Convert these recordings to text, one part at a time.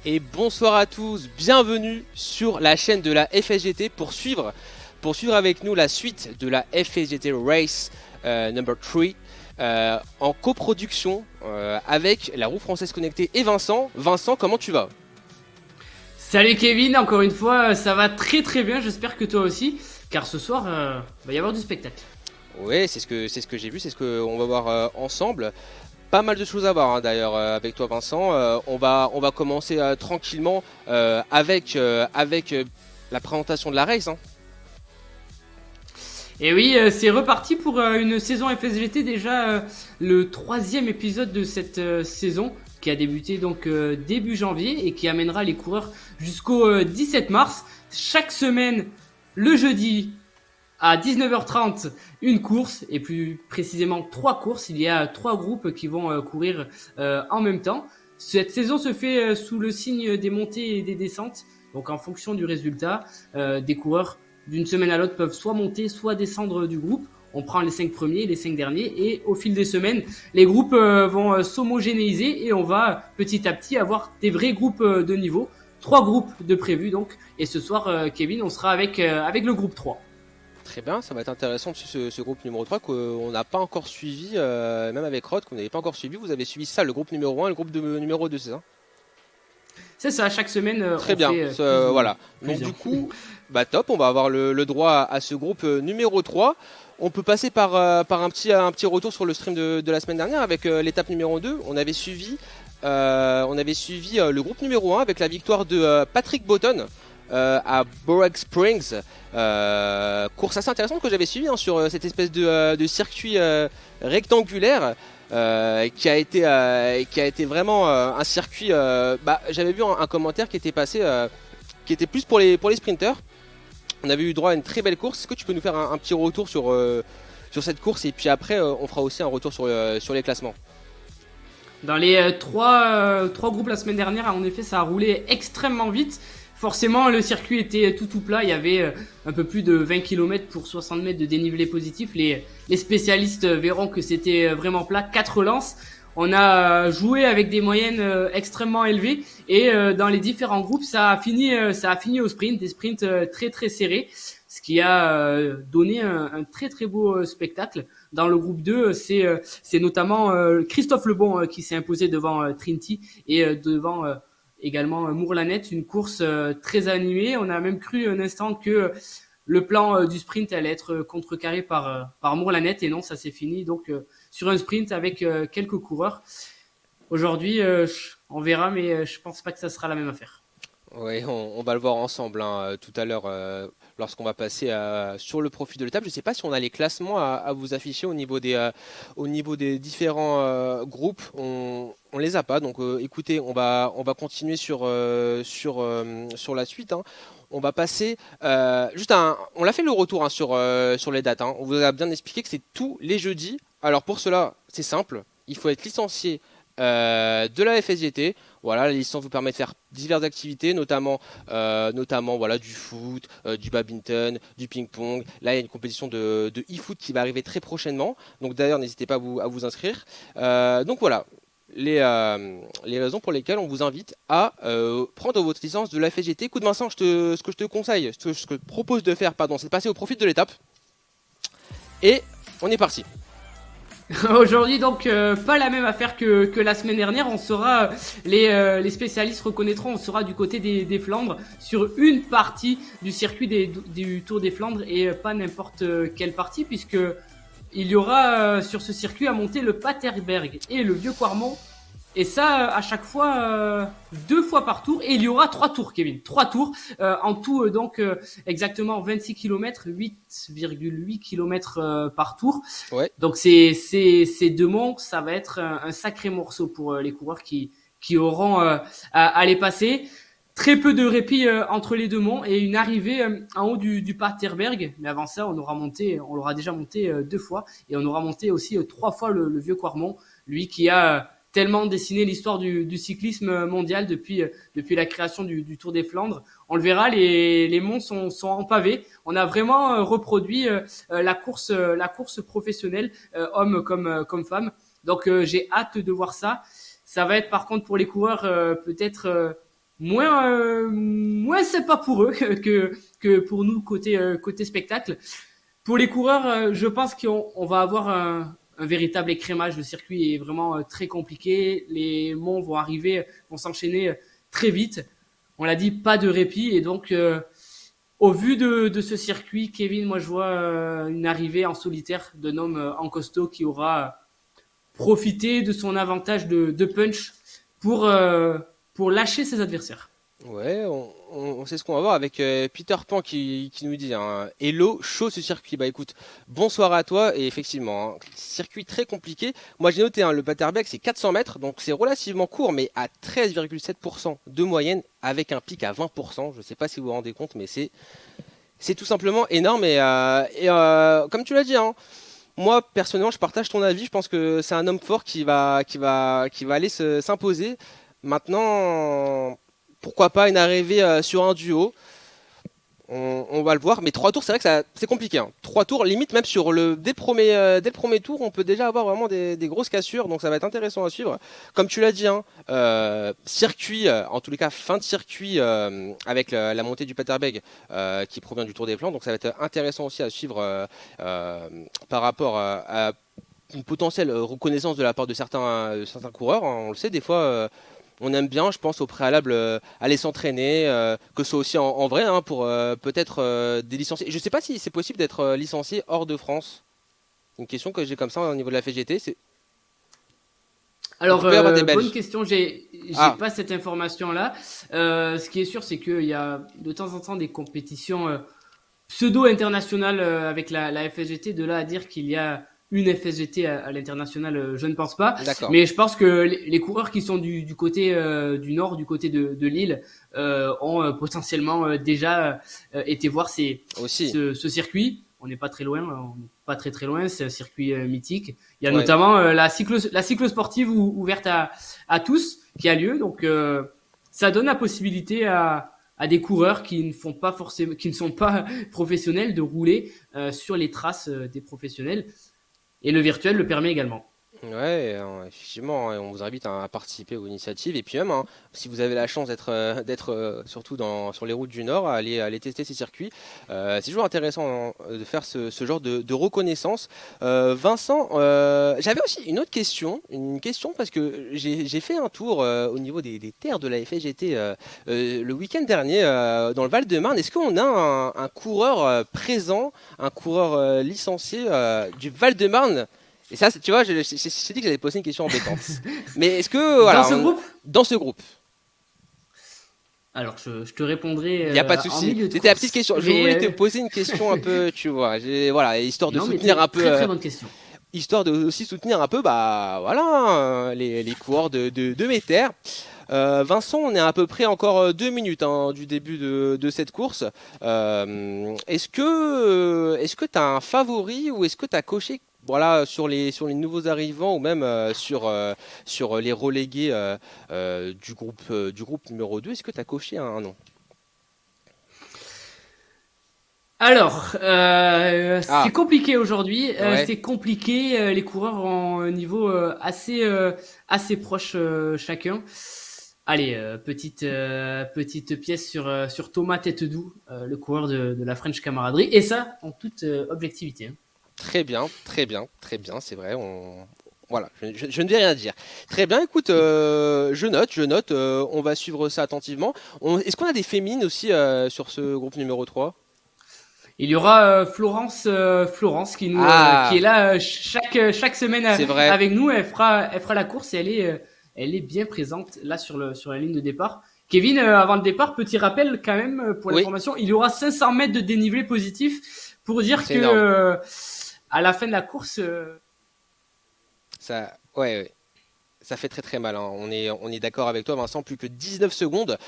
Et bonsoir à tous, bienvenue sur la chaîne de la FSGT pour suivre avec nous la suite de la FSGT Race number 3 en coproduction avec la roue française connectée et Vincent. Vincent, comment tu vas? Salut Kevin, encore une fois, ça va très très bien, j'espère que toi aussi, car ce soir, va y avoir du spectacle. Oui, c'est ce que j'ai vu, c'est ce qu'on va voir ensemble. Pas mal de choses à voir hein, d'ailleurs avec toi Vincent. On va commencer tranquillement avec la présentation de la race. Hein. Et oui, c'est reparti pour une saison FSGT, déjà le troisième épisode de cette saison, qui a débuté donc début janvier et qui amènera les coureurs jusqu'au 17 mars. Chaque semaine, le jeudi, à 19h30, une course, et plus précisément 3 courses. Il y a 3 groupes qui vont courir en même temps. Cette saison se fait sous le signe des montées et des descentes. Donc en fonction du résultat, des coureurs d'une semaine à l'autre peuvent soit monter, soit descendre du groupe. On prend les 5 premiers, les 5 derniers, et au fil des semaines, les groupes vont s'homogénéiser et on va petit à petit avoir des vrais groupes de niveau. 3 groupes de prévus donc. Et ce soir, Kevin, on sera avec le groupe 3. Très bien, ça va être intéressant de suivre ce groupe numéro 3 qu'on n'a pas encore suivi, même avec Rod, qu'on n'avait pas encore suivi. Vous avez suivi ça, le groupe numéro 1 et le groupe numéro 2, c'est ça? C'est ça, chaque semaine, Très on bien, fait voilà. Donc plusieurs. du coup, bah top, on va avoir le droit à ce groupe numéro 3. On peut passer par un petit retour sur le stream de la semaine dernière avec l'étape numéro 2. On avait suivi le groupe numéro 1 avec la victoire de Patrick Botton à Borag Springs. Course assez intéressante que j'avais suivie hein, sur cette espèce de circuit rectangulaire. Qui a été vraiment un circuit. J'avais vu un commentaire qui était passé, qui était plus pour les sprinters. On avait eu droit à une très belle course. Est-ce que tu peux nous faire un petit retour sur cette course et puis après on fera aussi un retour sur les classements. Dans les trois groupes la semaine dernière, en effet, ça a roulé extrêmement vite. Forcément, le circuit était tout plat. Il y avait un peu plus de 20 km pour 60 mètres de dénivelé positif. Les spécialistes verront que c'était vraiment plat. 4 lances. On a joué avec des moyennes extrêmement élevées. Et dans les différents groupes, ça a fini au sprint. Des sprints très très serrés. Ce qui a donné un très très beau spectacle. Dans le groupe 2, c'est notamment Christophe Lebon qui s'est imposé devant Trinity et devant également Mourlanette, une course très animée. On a même cru un instant que le plan du sprint allait être contrecarré par Mourlanette et non, ça s'est fini donc sur un sprint avec quelques coureurs. Aujourd'hui, on verra, mais je pense pas que ça sera la même affaire. Oui, on va le voir ensemble hein, tout à l'heure lorsqu'on va passer sur le profil de l'étape. Je ne sais pas si on a les classements à vous afficher au niveau des différents groupes. On les a pas, donc écoutez, on va continuer sur la suite. Hein. On va passer on l'a fait le retour hein, sur les dates. Hein. On vous a bien expliqué que c'est tous les jeudis. Alors pour cela, c'est simple. Il faut être licencié de la FSGT. Voilà, la licence vous permet de faire diverses activités, notamment voilà, du foot, du badminton, du ping-pong. Là, il y a une compétition de e-foot qui va arriver très prochainement. Donc d'ailleurs, n'hésitez pas à vous inscrire. Donc voilà, les raisons pour lesquelles on vous invite à prendre votre licence de la FSGT. Écoute Vincent, ce que je te conseille, ce que je te propose de faire, pardon, c'est de passer au profil de l'étape. Et on est parti. Aujourd'hui, donc, pas la même affaire que la semaine dernière. On sera, les spécialistes reconnaîtront, on sera du côté des Flandres sur une partie du circuit du Tour des Flandres et pas n'importe quelle partie, puisque il y aura sur ce circuit à monter le Paterberg et le Vieux Quarmont. Et ça, à chaque fois, 2 fois par tour. Et il y aura 3 tours, Kevin. 3 tours. En tout, donc, exactement 26 km, 8,8 km par tour. Ouais. Donc, ces 2 monts, ça va être un sacré morceau pour les coureurs qui auront à les passer. Très peu de répit entre les 2 monts et une arrivée en haut du Paterberg. Mais avant ça, on l'aura déjà monté 2 fois. Et on aura monté aussi 3 fois le Vieux Quarmont. Lui qui a tellement dessiné l'histoire du cyclisme mondial depuis la création du Tour des Flandres. On le verra, les monts sont en pavé. On a vraiment reproduit la course professionnelle, hommes comme femmes. Donc j'ai hâte de voir ça. Ça va être par contre pour les coureurs peut-être moins sympa pour eux que pour nous côté spectacle. Pour les coureurs, je pense qu'on va avoir un véritable écrémage. Le circuit est vraiment très compliqué. Les monts vont s'enchaîner très vite. On l'a dit, pas de répit. Et donc, au vu de ce circuit, Kevin, moi je vois une arrivée en solitaire d'un homme en costaud qui aura profité de son avantage de punch pour lâcher ses adversaires. Ouais, on sait ce qu'on va voir avec Peter Pan qui nous dit hein, Hello, chaud ce circuit. Bah écoute, bonsoir à toi. Et effectivement, hein, circuit très compliqué. Moi j'ai noté, hein, le Paterberg c'est 400 mètres, donc c'est relativement court, mais à 13,7% de moyenne, avec un pic à 20%. Je sais pas si vous vous rendez compte, mais c'est tout simplement énorme. Et comme tu l'as dit, hein, moi personnellement je partage ton avis. Je pense que c'est un homme fort qui va aller s'imposer. Maintenant, pourquoi pas une arrivée sur un duo. On va le voir, mais 3 tours, c'est vrai que c'est compliqué. Hein. 3 tours, limite même dès le premier tour, on peut déjà avoir vraiment des grosses cassures, donc ça va être intéressant à suivre. Comme tu l'as dit, hein, circuit, en tous les cas fin de circuit avec la montée du Paterberg qui provient du Tour des Flandres, donc ça va être intéressant aussi à suivre par rapport à une potentielle reconnaissance de la part de certains coureurs. Hein. On le sait, des fois on aime bien, je pense, au préalable aller s'entraîner, que ce soit aussi en vrai, hein, pour peut-être des licenciés. Je ne sais pas si c'est possible d'être licencié hors de France. Une question que j'ai comme ça au niveau de la FGT, c'est Alors, vous pouvez avoir des bonne Belges. question, j'ai Ah, pas cette information-là. Ce qui est sûr, c'est qu'il y a de temps en temps des compétitions pseudo-internationales avec la FSGT. De là à dire qu'il y a une FSGT à l'international, je ne pense pas. d'accord. Mais je pense que les coureurs qui sont du côté du nord, du côté de Lille, ont potentiellement déjà été voir Aussi. ce circuit. On n'est pas très loin, on n'est pas très très loin. C'est un circuit mythique. Il y a Ouais. notamment la cyclosportive ouverte à tous qui a lieu. Donc ça donne la possibilité à des coureurs qui ne font pas forcément, qui ne sont pas professionnels de rouler sur les traces des professionnels. Et le virtuel le permet également. Ouais, effectivement, hein, on vous invite à participer aux initiatives et puis même, hein, si vous avez la chance d'être surtout sur les routes du Nord, aller tester ces circuits. C'est toujours intéressant hein, de faire ce genre de reconnaissance. Vincent, j'avais aussi une autre question, parce que j'ai fait un tour au niveau des terres de la FSGT le week-end dernier dans le Val-de-Marne. Est-ce qu'on a un coureur présent, un coureur licencié du Val-de-Marne? Et ça, tu vois, j'ai dit que j'allais poser une question embêtante. Mais est-ce que, Dans voilà, ce groupe, dans ce groupe, alors je te répondrai il n'y a pas de en souci. milieu de C'était la petite course. question. Je voulais te Mais poser une question un peu, tu vois, voilà, histoire de non, mais soutenir un peu, très très bonne question. histoire de aussi soutenir un peu, bah voilà, les coureurs de mes terres. Vincent, on est à peu près encore 2 minutes hein, du début de cette course. Est-ce que tu as un favori ou est-ce que tu as coché voilà, sur les nouveaux arrivants ou même sur les relégués du groupe numéro 2, est-ce que tu as coché un nom? Alors, c'est Ah, compliqué aujourd'hui. ouais, C'est compliqué. Les coureurs ont un niveau assez proche chacun. Allez, petite pièce sur Thomas Têtedoux, le coureur de la French Camaraderie. Et ça, en toute objectivité. Hein. très bien, très bien, très bien, c'est vrai. Voilà, je ne vais rien dire. Très bien, écoute, je note, on va suivre ça attentivement. Est-ce qu'on a des féminines aussi sur ce groupe numéro 3? Il y aura Florence qui est Ah, là chaque semaine c'est vrai. avec nous. Elle fera la course et elle est bien présente là sur la ligne de départ. Kevin, avant le départ, petit rappel quand même pour Oui, l'information, il y aura 500 mètres de dénivelé positif pour dire c'est que énorme. à la fin de la course, Ça, ouais, ouais. Ça fait très très mal, hein. On est d'accord avec toi, Vincent. Plus que 19 secondes.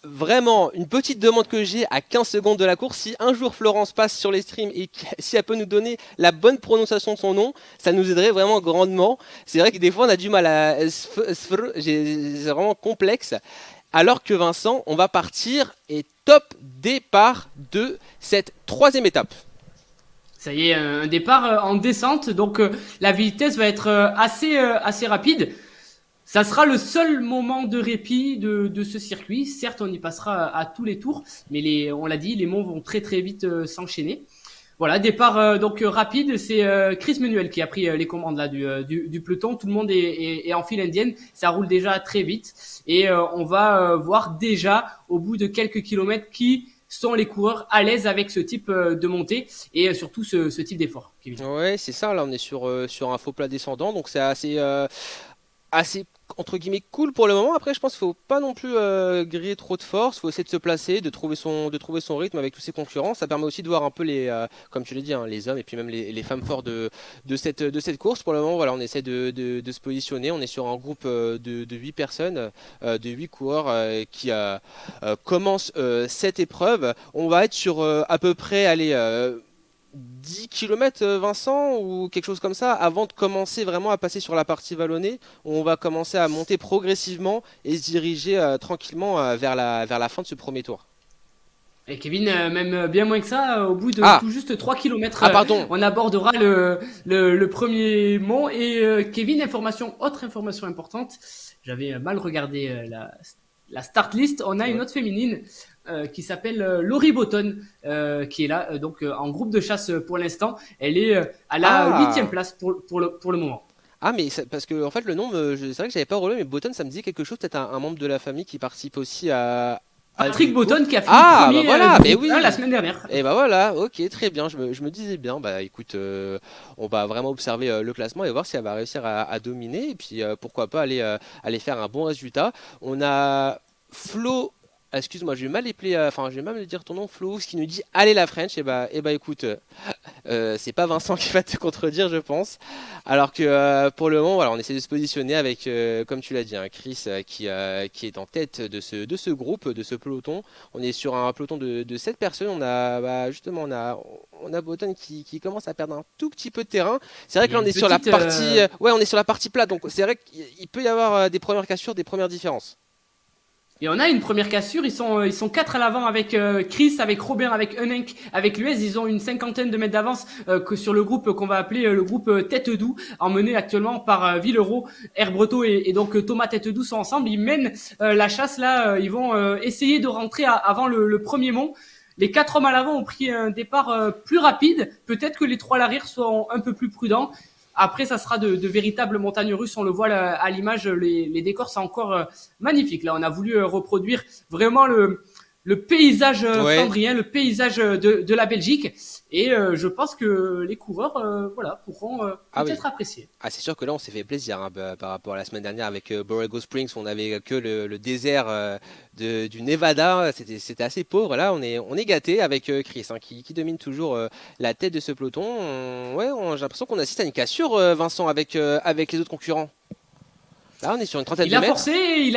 Vraiment, une petite demande que j'ai à 15 secondes de la course. Si un jour Florence passe sur les streams et si elle peut nous donner la bonne prononciation de son nom, ça nous aiderait vraiment grandement. C'est vrai que des fois on a du mal à. C'est vraiment complexe. Alors que Vincent, on va partir et top départ de cette troisième étape. ça y est, un départ en descente, donc la vitesse va être assez rapide. Ça sera le seul moment de répit de ce circuit. Certes, on y passera à tous les tours, mais on l'a dit, les monts vont très très vite s'enchaîner. Voilà, départ donc rapide, c'est Chris Menuel qui a pris les commandes là du peloton. Tout le monde est en file indienne, ça roule déjà très vite et on va voir déjà au bout de quelques kilomètres qui sont les coureurs à l'aise avec ce type de montée et surtout ce type d'effort, Kevin. Ouais, c'est ça. Là, on est sur un faux plat descendant, donc c'est assez entre guillemets cool pour le moment. Après, je pense qu'il faut pas non plus griller trop de force. Il faut essayer de se placer, de trouver son rythme avec tous ses concurrents. Ça permet aussi de voir un peu comme tu l'as dit, hein, les hommes et puis même les femmes forts de cette course. Pour le moment, voilà, on essaie de se positionner. On est sur un groupe de 8 personnes, de 8 coureurs qui commencent cette épreuve. On va être sur à peu près, allez, 10 km, Vincent, ou quelque chose comme ça, avant de commencer vraiment à passer sur la partie vallonnée, où on va commencer à monter progressivement et se diriger tranquillement vers la fin de ce premier tour. Et Kevin, même bien moins que ça, au bout de Ah, tout juste 3 kilomètres, pardon. on abordera le premier mont. Et Kevin, autre information importante, j'avais mal regardé la start list. On a une Ouais. autre féminine qui s'appelle Laurie Botton, qui est là donc en groupe de chasse pour l'instant. Elle est à la huitième Ah, place pour le moment. mais parce que en fait le nom, c'est vrai que j'avais pas relevé, mais Botton, ça me dit quelque chose, peut-être un membre de la famille qui participe aussi à Patrick cette course. Botton qui a fini Ah, bah premier voilà, du mais groupe 1 la oui. semaine dernière. Et bah voilà, ok, très bien. Je me disais bien, bah écoute, on va vraiment observer le classement et voir si elle va réussir à dominer. Et puis pourquoi pas aller faire un bon résultat. On a Flo, excuse-moi, je vais mal épeler, enfin je vais mal dire ton nom, Flo, ce qui nous dit allez la French. Et bah écoute, c'est pas Vincent qui va te contredire, je pense. Alors que pour le moment, voilà, on essaie de se positionner avec, comme tu l'as dit, hein, Chris qui est en tête de ce groupe, de ce peloton. On est sur un peloton de 7 personnes. Justement, on a Botton qui commence à perdre un tout petit peu de terrain. C'est vrai Il que y a là, on une est sur la petite partie, ouais, on est sur la partie plate. Donc c'est vrai qu'il peut y avoir des premières cassures, des premières différences. Et on a une première cassure, ils sont quatre à l'avant avec Chris, avec Robert, avec Unenk, avec Luez, ils ont une cinquantaine de mètres d'avance que sur le groupe qu'on va appeler le groupe Tête Doux, emmené actuellement par Villereau, Herbreto et donc Thomas Tête Doux sont ensemble, ils mènent la chasse là, ils vont essayer de rentrer avant le premier mont. Les quatre hommes à l'avant ont pris un départ plus rapide, peut-être que les trois à l'arrière seront un peu plus prudents. Après, ça sera de véritables montagnes russes. On le voit là, à l'image, les décors sont encore magnifiques. Là, on a voulu reproduire vraiment le paysage Ouais. flandrien, le paysage de la Belgique. Et je pense que les coureurs voilà, pourront Ah oui. peut-être apprécier. Ah, c'est sûr que là, on s'est fait plaisir, hein, par rapport à la semaine dernière avec Borrego Springs, où on avait que le désert du Nevada. C'était assez pauvre. Là, on est gâté avec Chris, hein, qui domine toujours la tête de ce peloton. Ouais, j'ai l'impression qu'on assiste à une cassure, Vincent, avec les autres concurrents. Là, on est sur une trentaine Il de a mètres. forcé, oui, il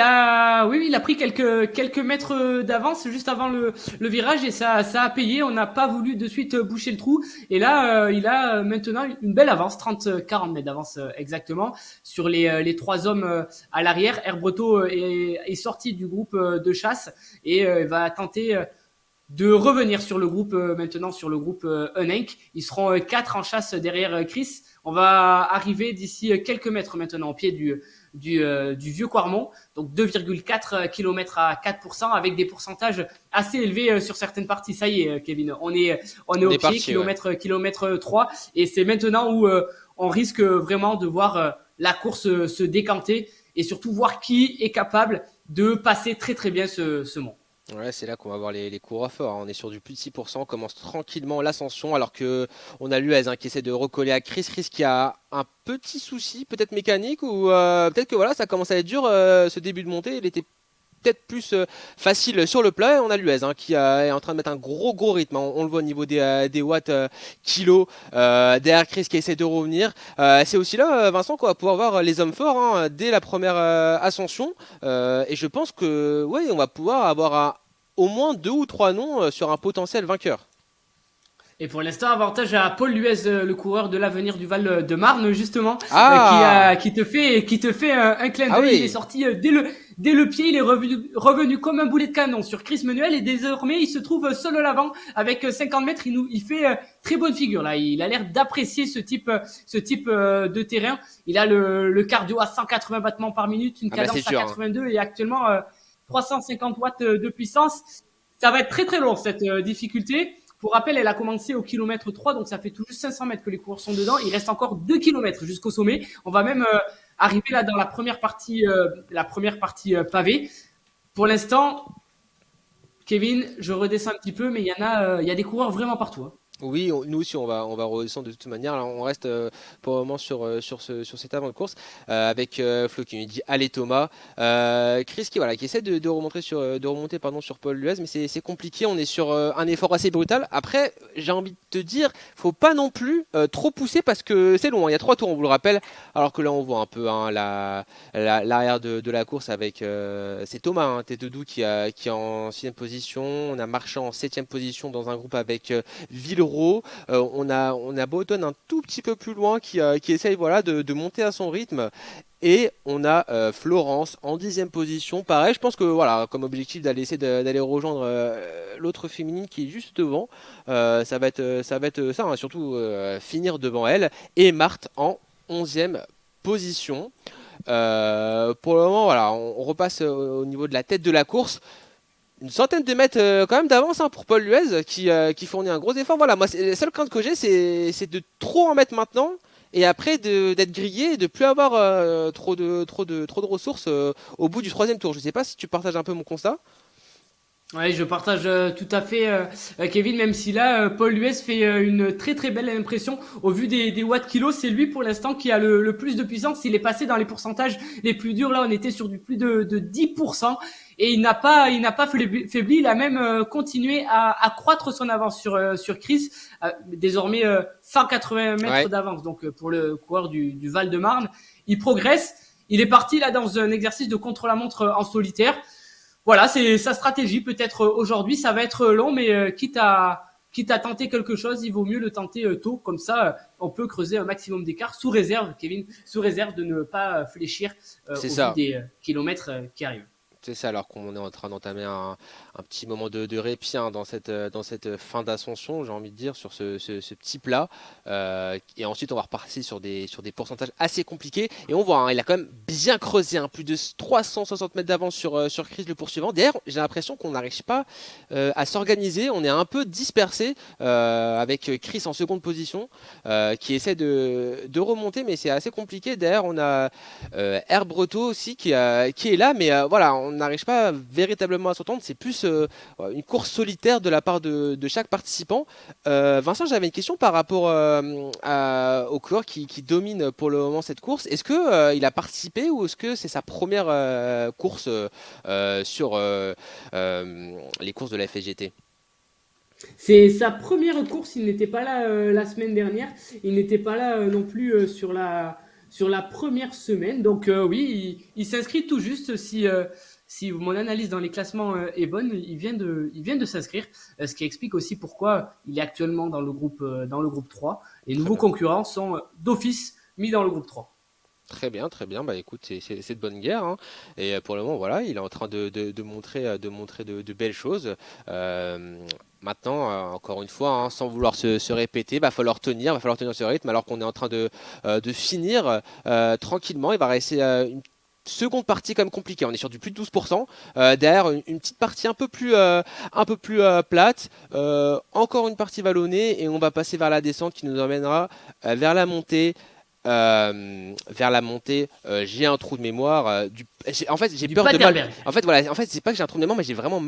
a pris quelques mètres d'avance juste avant le virage et ça a payé. On n'a pas voulu de suite boucher le trou. Et là, il a maintenant une belle avance, 40 mètres d'avance exactement, sur les trois hommes à l'arrière. Herbreto est sorti du groupe de chasse et va tenter de revenir sur le groupe maintenant sur le groupe Unenk. Ils seront quatre en chasse derrière Chris. On va arriver d'ici quelques mètres maintenant au pied du vieux Quarmont, donc 2,4 km à 4% avec des pourcentages assez élevés sur certaines parties. Ça y est, Kevin, on est On au est pied, parti, ouais. kilomètre 3, et c'est maintenant où on risque vraiment de voir la course se décanter et surtout voir qui est capable de passer très très bien ce mont. Ouais, c'est là qu'on va voir les coureurs forts, hein. On est sur du plus de 6%, on commence tranquillement l'ascension, alors que on a Luez, hein, qui essaie de recoller à Chris. Chris qui a un petit souci, peut-être mécanique, ou peut-être que voilà, ça commence à être dur ce début de montée. Il était peut-être plus facile sur le plat. Et on a Luez, hein, est en train de mettre un gros rythme, hein. On le voit au niveau des watts kilos. Derrière Chris qui essaie de revenir. C'est aussi là, Vincent, qu'on va pouvoir voir les hommes forts, hein, dès la première ascension. Et je pense que ouais, on va pouvoir avoir au moins 2 ou 3 noms sur un potentiel vainqueur. Et pour l'instant, avantage à Paul Luez, le coureur de l'avenir du Val de Marne, justement, Ah, qui te fait un clin ah d'œil. Il est oui, sorti dès le pied, il est revenu comme un boulet de canon sur Chris Menuel et désormais, il se trouve seul à l'avant avec 50 mètres. Il fait très bonne figure là. Il a l'air d'apprécier ce type de terrain. Il a le cardio à 180 battements par minute, une cadence à 82 et actuellement 350 watts de puissance. Ça va être très très long cette difficulté. Pour rappel, elle a commencé au kilomètre 3, donc ça fait tout juste 500 mètres que les coureurs sont dedans. Il reste encore 2 kilomètres jusqu'au sommet. On va même arriver là dans la première partie pavée. Pour l'instant, Kevin, je redescends un petit peu, mais il y a des coureurs vraiment partout. Hein. Oui, nous aussi on va redescendre de toute manière. Là, on reste pour le moment sur cet avant de course avec Flo qui nous dit allez Thomas, Chris qui essaie de remonter sur Paul Luez, mais c'est compliqué. On est sur un effort assez brutal. Après, j'ai envie de te dire, faut pas non plus trop pousser parce que c'est long. Il y a 3 tours, on vous le rappelle. Alors que là, on voit un peu l'arrière de la course avec c'est Thomas Tétedou qui est en 6e position. On a Marchand en 7e position dans un groupe avec Villeroy. On a Botton un tout petit peu plus loin qui essaye de monter à son rythme. Et on a Florence en 10e position. Pareil, je pense que comme objectif d'aller rejoindre l'autre féminine qui est juste devant. Ça va être ça, hein, surtout finir devant elle. Et Marthe en 11e position. Pour le moment, on repasse au niveau de la tête de la course. Une centaine de mètres quand même d'avance pour Paul Luez qui fournit un gros effort. Voilà, moi, la seule crainte que j'ai, c'est de trop en mettre maintenant et après d'être grillé et de plus avoir trop de ressources au bout du 3e tour. Je sais pas si tu partages un peu mon constat. Ouais, je partage tout à fait Kevin, même si là Paul Luez fait une très très belle impression au vu des watts kilos. C'est lui pour l'instant qui a le plus de puissance. Il est passé dans les pourcentages les plus durs. Là, on était sur du plus de 10%. Et il n'a pas faibli. Il a même continué à croître son avance sur Chris. Désormais 180 mètres Ouais. d'avance. Donc pour le coureur du Val-de-Marne, il progresse. Il est parti là dans un exercice de contre-la-montre en solitaire. Voilà, c'est sa stratégie. Peut-être aujourd'hui, ça va être long, mais quitte à tenter quelque chose, il vaut mieux le tenter tôt. Comme ça, on peut creuser un maximum d'écart sous réserve, Kevin, sous réserve de ne pas fléchir au C'est vu ça. des kilomètres qui arrivent. C'est ça, alors qu'on est en train d'entamer un petit moment de répit dans cette fin d'ascension, j'ai envie de dire, sur ce petit plat. Et ensuite, on va repartir sur des pourcentages assez compliqués. Et on voit, il a quand même bien creusé, plus de 360 mètres d'avance sur Chris le poursuivant. D'ailleurs, j'ai l'impression qu'on n'arrive pas à s'organiser. On est un peu dispersé avec Chris en seconde position qui essaie de remonter, mais c'est assez compliqué. Derrière, on a Air Breton aussi qui est là, mais on n'arrive pas véritablement à s'entendre. C'est plus une course solitaire de la part de chaque participant. Vincent, j'avais une question par rapport au coureur qui domine pour le moment cette course. Est-ce que il a participé ou est-ce que c'est sa première course sur les courses de la FSGT? C'est sa première course. Il n'était pas là la semaine dernière. Il n'était pas là non plus sur la première semaine. Donc oui, il s'inscrit tout juste si mon analyse dans les classements est bonne. Il vient de s'inscrire, ce qui explique aussi pourquoi il est actuellement dans le groupe 3. Les nouveaux concurrents sont d'office mis dans le groupe 3. Très bien, très bien. Bah écoute, c'est de bonne guerre, hein. Et pour le moment, il est en train de montrer de belles choses. Maintenant, encore une fois, sans vouloir se répéter, va falloir tenir ce rythme alors qu'on est en train de finir tranquillement. Il va rester une seconde partie quand même compliquée. On est sur du plus de 12%. Derrière, une petite partie un peu plus plate. Encore une partie vallonnée et on va passer vers la descente qui nous emmènera vers la montée. J'ai un trou de mémoire. En fait, j'ai Du peur de mal. Paterberg. En fait, c'est pas que j'ai un trou de mémoire, mais j'ai vraiment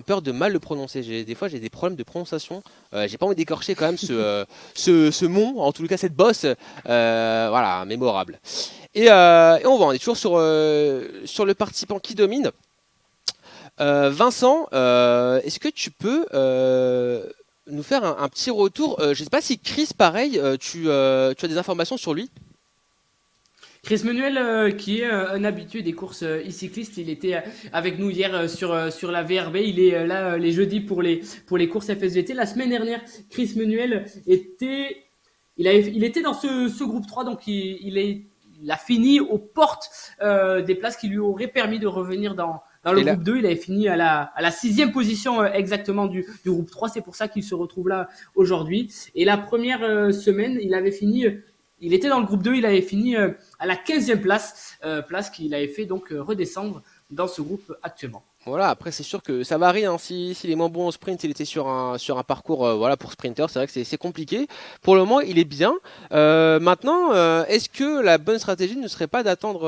peur de mal le prononcer. Des fois, j'ai des problèmes de prononciation. J'ai pas envie d'écorcher quand même ce mont, en tout cas cette bosse, mémorable. Et on est toujours sur le participant qui domine. Vincent, est-ce que tu peux nous faire un petit retour? Je ne sais pas si Chris, pareil, tu as des informations sur lui. Chris Menuel, qui est un habitué des courses e-cyclistes, il était avec nous hier sur la VRB. Il est là les jeudis pour les courses FSVT. La semaine dernière, Chris Menuel il était dans ce groupe 3, donc il il a fini aux portes des places qui lui auraient permis de revenir dans le groupe 2. Il avait fini à la 6e position exactement du groupe 3. C'est pour ça qu'il se retrouve là aujourd'hui. Et la première semaine, il était dans le groupe 2, il avait fini à la 15e place, place qu'il avait fait donc redescendre dans ce groupe actuellement. Voilà, après c'est sûr que ça varie, hein. S'il est moins bon au sprint, il était sur un parcours voilà, pour sprinter, c'est vrai que c'est compliqué. Pour le moment, il est bien. Maintenant, est-ce que la bonne stratégie ne serait pas d'attendre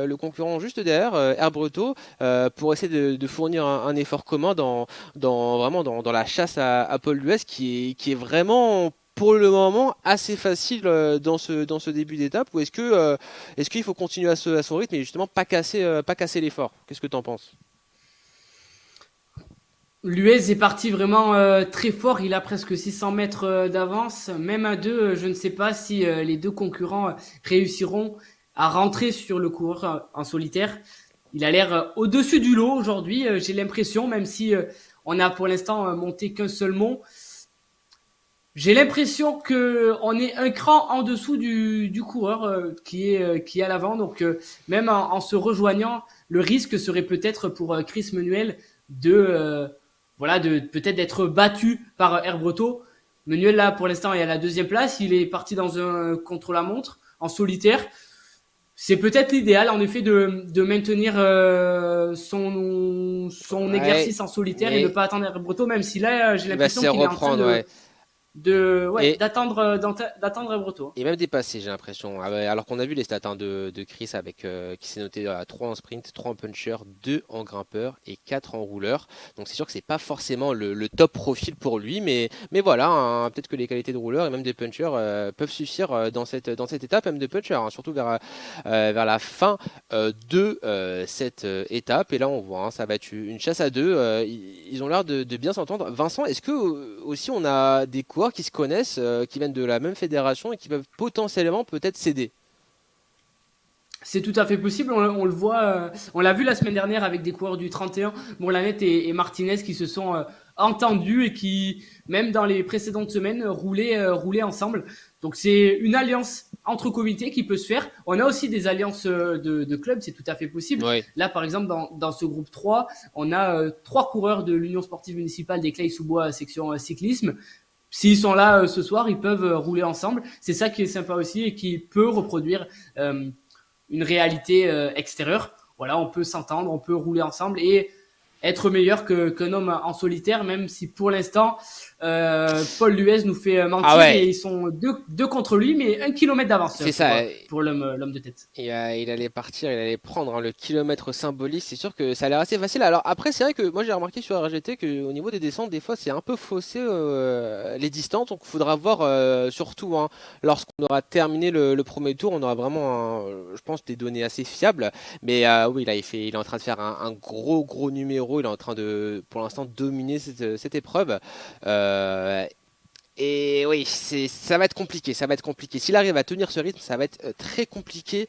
le concurrent juste derrière, Air Breto, pour essayer de fournir un effort commun vraiment dans la chasse à Paul Luez qui est vraiment pour le moment assez facile dans ce début d'étape, ou est-ce qu'il faut continuer à son rythme et justement pas casser l'effort? Qu'est-ce que tu en penses? Luez est parti vraiment très fort, il a presque 600 mètres d'avance, même à deux, je ne sais pas si les deux concurrents réussiront à rentrer sur le coureur en solitaire. Il a l'air au-dessus du lot aujourd'hui, j'ai l'impression, même si on a pour l'instant monté qu'un seul mont. J'ai l'impression qu'on est un cran en dessous du coureur qui est à l'avant, donc même en se rejoignant, le risque serait peut-être pour Chris Menuel de peut-être d'être battu par Air Breto. Menuel là pour l'instant est à la 2e place, il est parti dans un contre-la-montre en solitaire. C'est peut-être l'idéal en effet de maintenir son exercice en solitaire et ne pas attendre Air Breto, même si là j'ai l'impression qu'il est en train d'attendre Breton. Et même dépassé, j'ai l'impression. Alors qu'on a vu les stats de Chris avec qui s'est noté à 3 en sprint, 3 en puncher, 2 en grimpeur et 4 en rouleur. Donc c'est sûr que c'est pas forcément le top profil pour lui, mais voilà, hein, peut-être que les qualités de rouleur et même des punchers peuvent suffire dans cette étape, même de puncher, hein, surtout vers la fin de cette étape. Et là on voit, hein, ça va être une chasse à deux. Ils ont l'air de bien s'entendre. Vincent, est-ce que aussi on a des coureurs qui se connaissent, qui viennent de la même fédération et qui peuvent potentiellement peut-être s'aider? C'est tout à fait possible, on le voit, on l'a vu la semaine dernière avec des coureurs du 31, Bourlanette et Martinez qui se sont entendus et qui, même dans les précédentes semaines, roulaient ensemble. Donc c'est une alliance entre comités qui peut se faire. On a aussi des alliances de clubs, c'est tout à fait possible. Oui. Là, par exemple, dans ce groupe 3, on a 3 coureurs de l'Union sportive municipale des Claye-sous-Bois section cyclisme. S'ils sont là ce soir, ils peuvent rouler ensemble. C'est ça qui est sympa aussi et qui peut reproduire une réalité extérieure. Voilà, on peut s'entendre, on peut rouler ensemble et être meilleur qu'un homme en solitaire, même si pour l'instant Paul Luez nous fait mentir et ils sont deux contre lui, mais 1 kilomètre d'avance. C'est ça. Pour l'homme de tête. Et, il allait partir, il allait prendre le kilomètre symbolique. C'est sûr que ça a l'air assez facile. Alors après, c'est vrai que moi j'ai remarqué sur RGT qu'au niveau des descentes, des fois c'est un peu faussé les distances. Donc il faudra voir surtout lorsqu'on aura terminé le premier tour, on aura vraiment, je pense, des données assez fiables. Mais oui, là il est en train de faire un gros numéro. Il est en train de, pour l'instant, dominer cette épreuve. Et oui, ça va être compliqué. S'il arrive à tenir ce rythme, ça va être très compliqué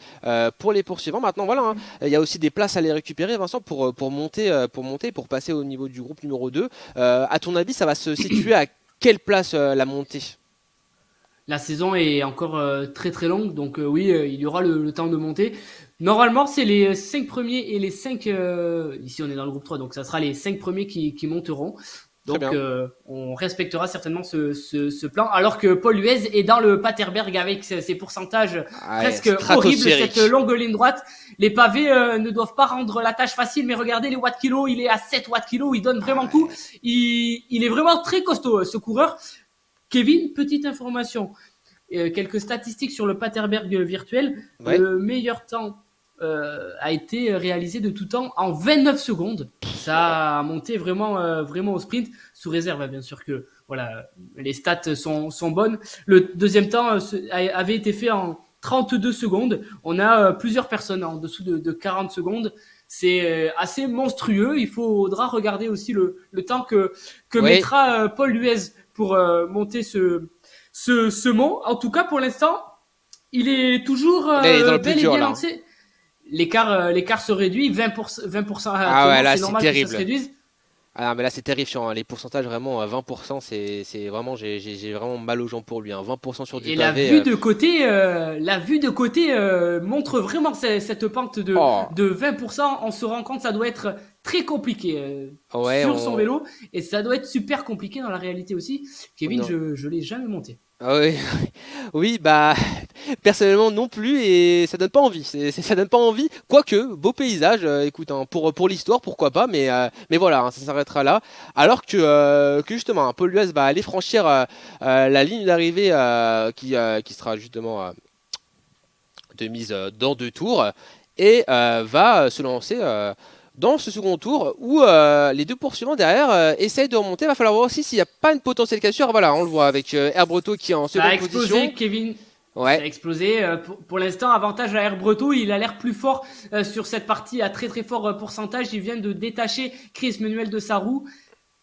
pour les poursuivants. Maintenant, voilà, hein, il y a aussi des places à les récupérer, Vincent, pour monter, pour passer au niveau du groupe numéro 2. À ton avis, ça va se situer à quelle place la montée? La saison est encore très très longue, donc oui, il y aura le temps de monter. Normalement, c'est les 5 premiers et les 5... ici, on est dans le groupe 3, donc ça sera les 5 premiers qui monteront. Donc, on respectera certainement ce plan. Alors que Paul Luez est dans le Paterberg avec ses pourcentages presque horribles, cette longue ligne droite. Les pavés ne doivent pas rendre la tâche facile, mais regardez les watts kilo, il est à 7 watts kilo, il donne vraiment tout. Il est vraiment très costaud, ce coureur. Kevin, petite information. Quelques statistiques sur le Paterberg virtuel. Ouais. Le meilleur temps a été réalisé de tout temps en 29 secondes. Ça a monté vraiment au sprint, sous réserve bien sûr que voilà, les stats sont bonnes. Le deuxième temps avait été fait en 32 secondes. On a plusieurs personnes en dessous de 40 secondes. C'est assez monstrueux. Il faudra regarder aussi le temps que mettra Paul Luez pour monter ce mont. En tout cas, pour l'instant, il est toujours bel et bien lancé. L'écart se réduit, 20%. Ah ouais, là, c'est normal terrible. que ça se réduise. Ah, mais là, c'est terrifiant, hein. Les pourcentages, vraiment, à 20%, c'est vraiment, j'ai vraiment mal aux jambes pour lui, hein. 20% sur du Et la pavé. vue de côté, montre vraiment cette pente Oh, de 20%. On se rend compte que ça doit être très compliqué ouais, sur son vélo et ça doit être super compliqué dans la réalité aussi. Kevin, non. je l'ai jamais monté. Ah oui, oui, bah personnellement non plus et ça donne pas envie. Ça donne pas envie. Quoique beau paysage, écoute, hein, pour l'histoire pourquoi pas, mais voilà, hein, ça s'arrêtera là. Alors que justement, hein, Paul Luez va aller franchir la ligne d'arrivée qui sera justement de mise dans 2 tours et va se lancer. Dans ce second tour où les deux poursuivants derrière essayent de remonter. Il va falloir voir aussi s'il n'y a pas une potentielle cassure. Voilà, on le voit avec Herbreto qui est en Ça a seconde explosé, position. Kevin. Ça Ouais, a explosé. Pour l'instant, avantage à Air Breton. Il a l'air plus fort sur cette partie à très très fort pourcentage. Il vient de détacher Chris Manuel de sa roue.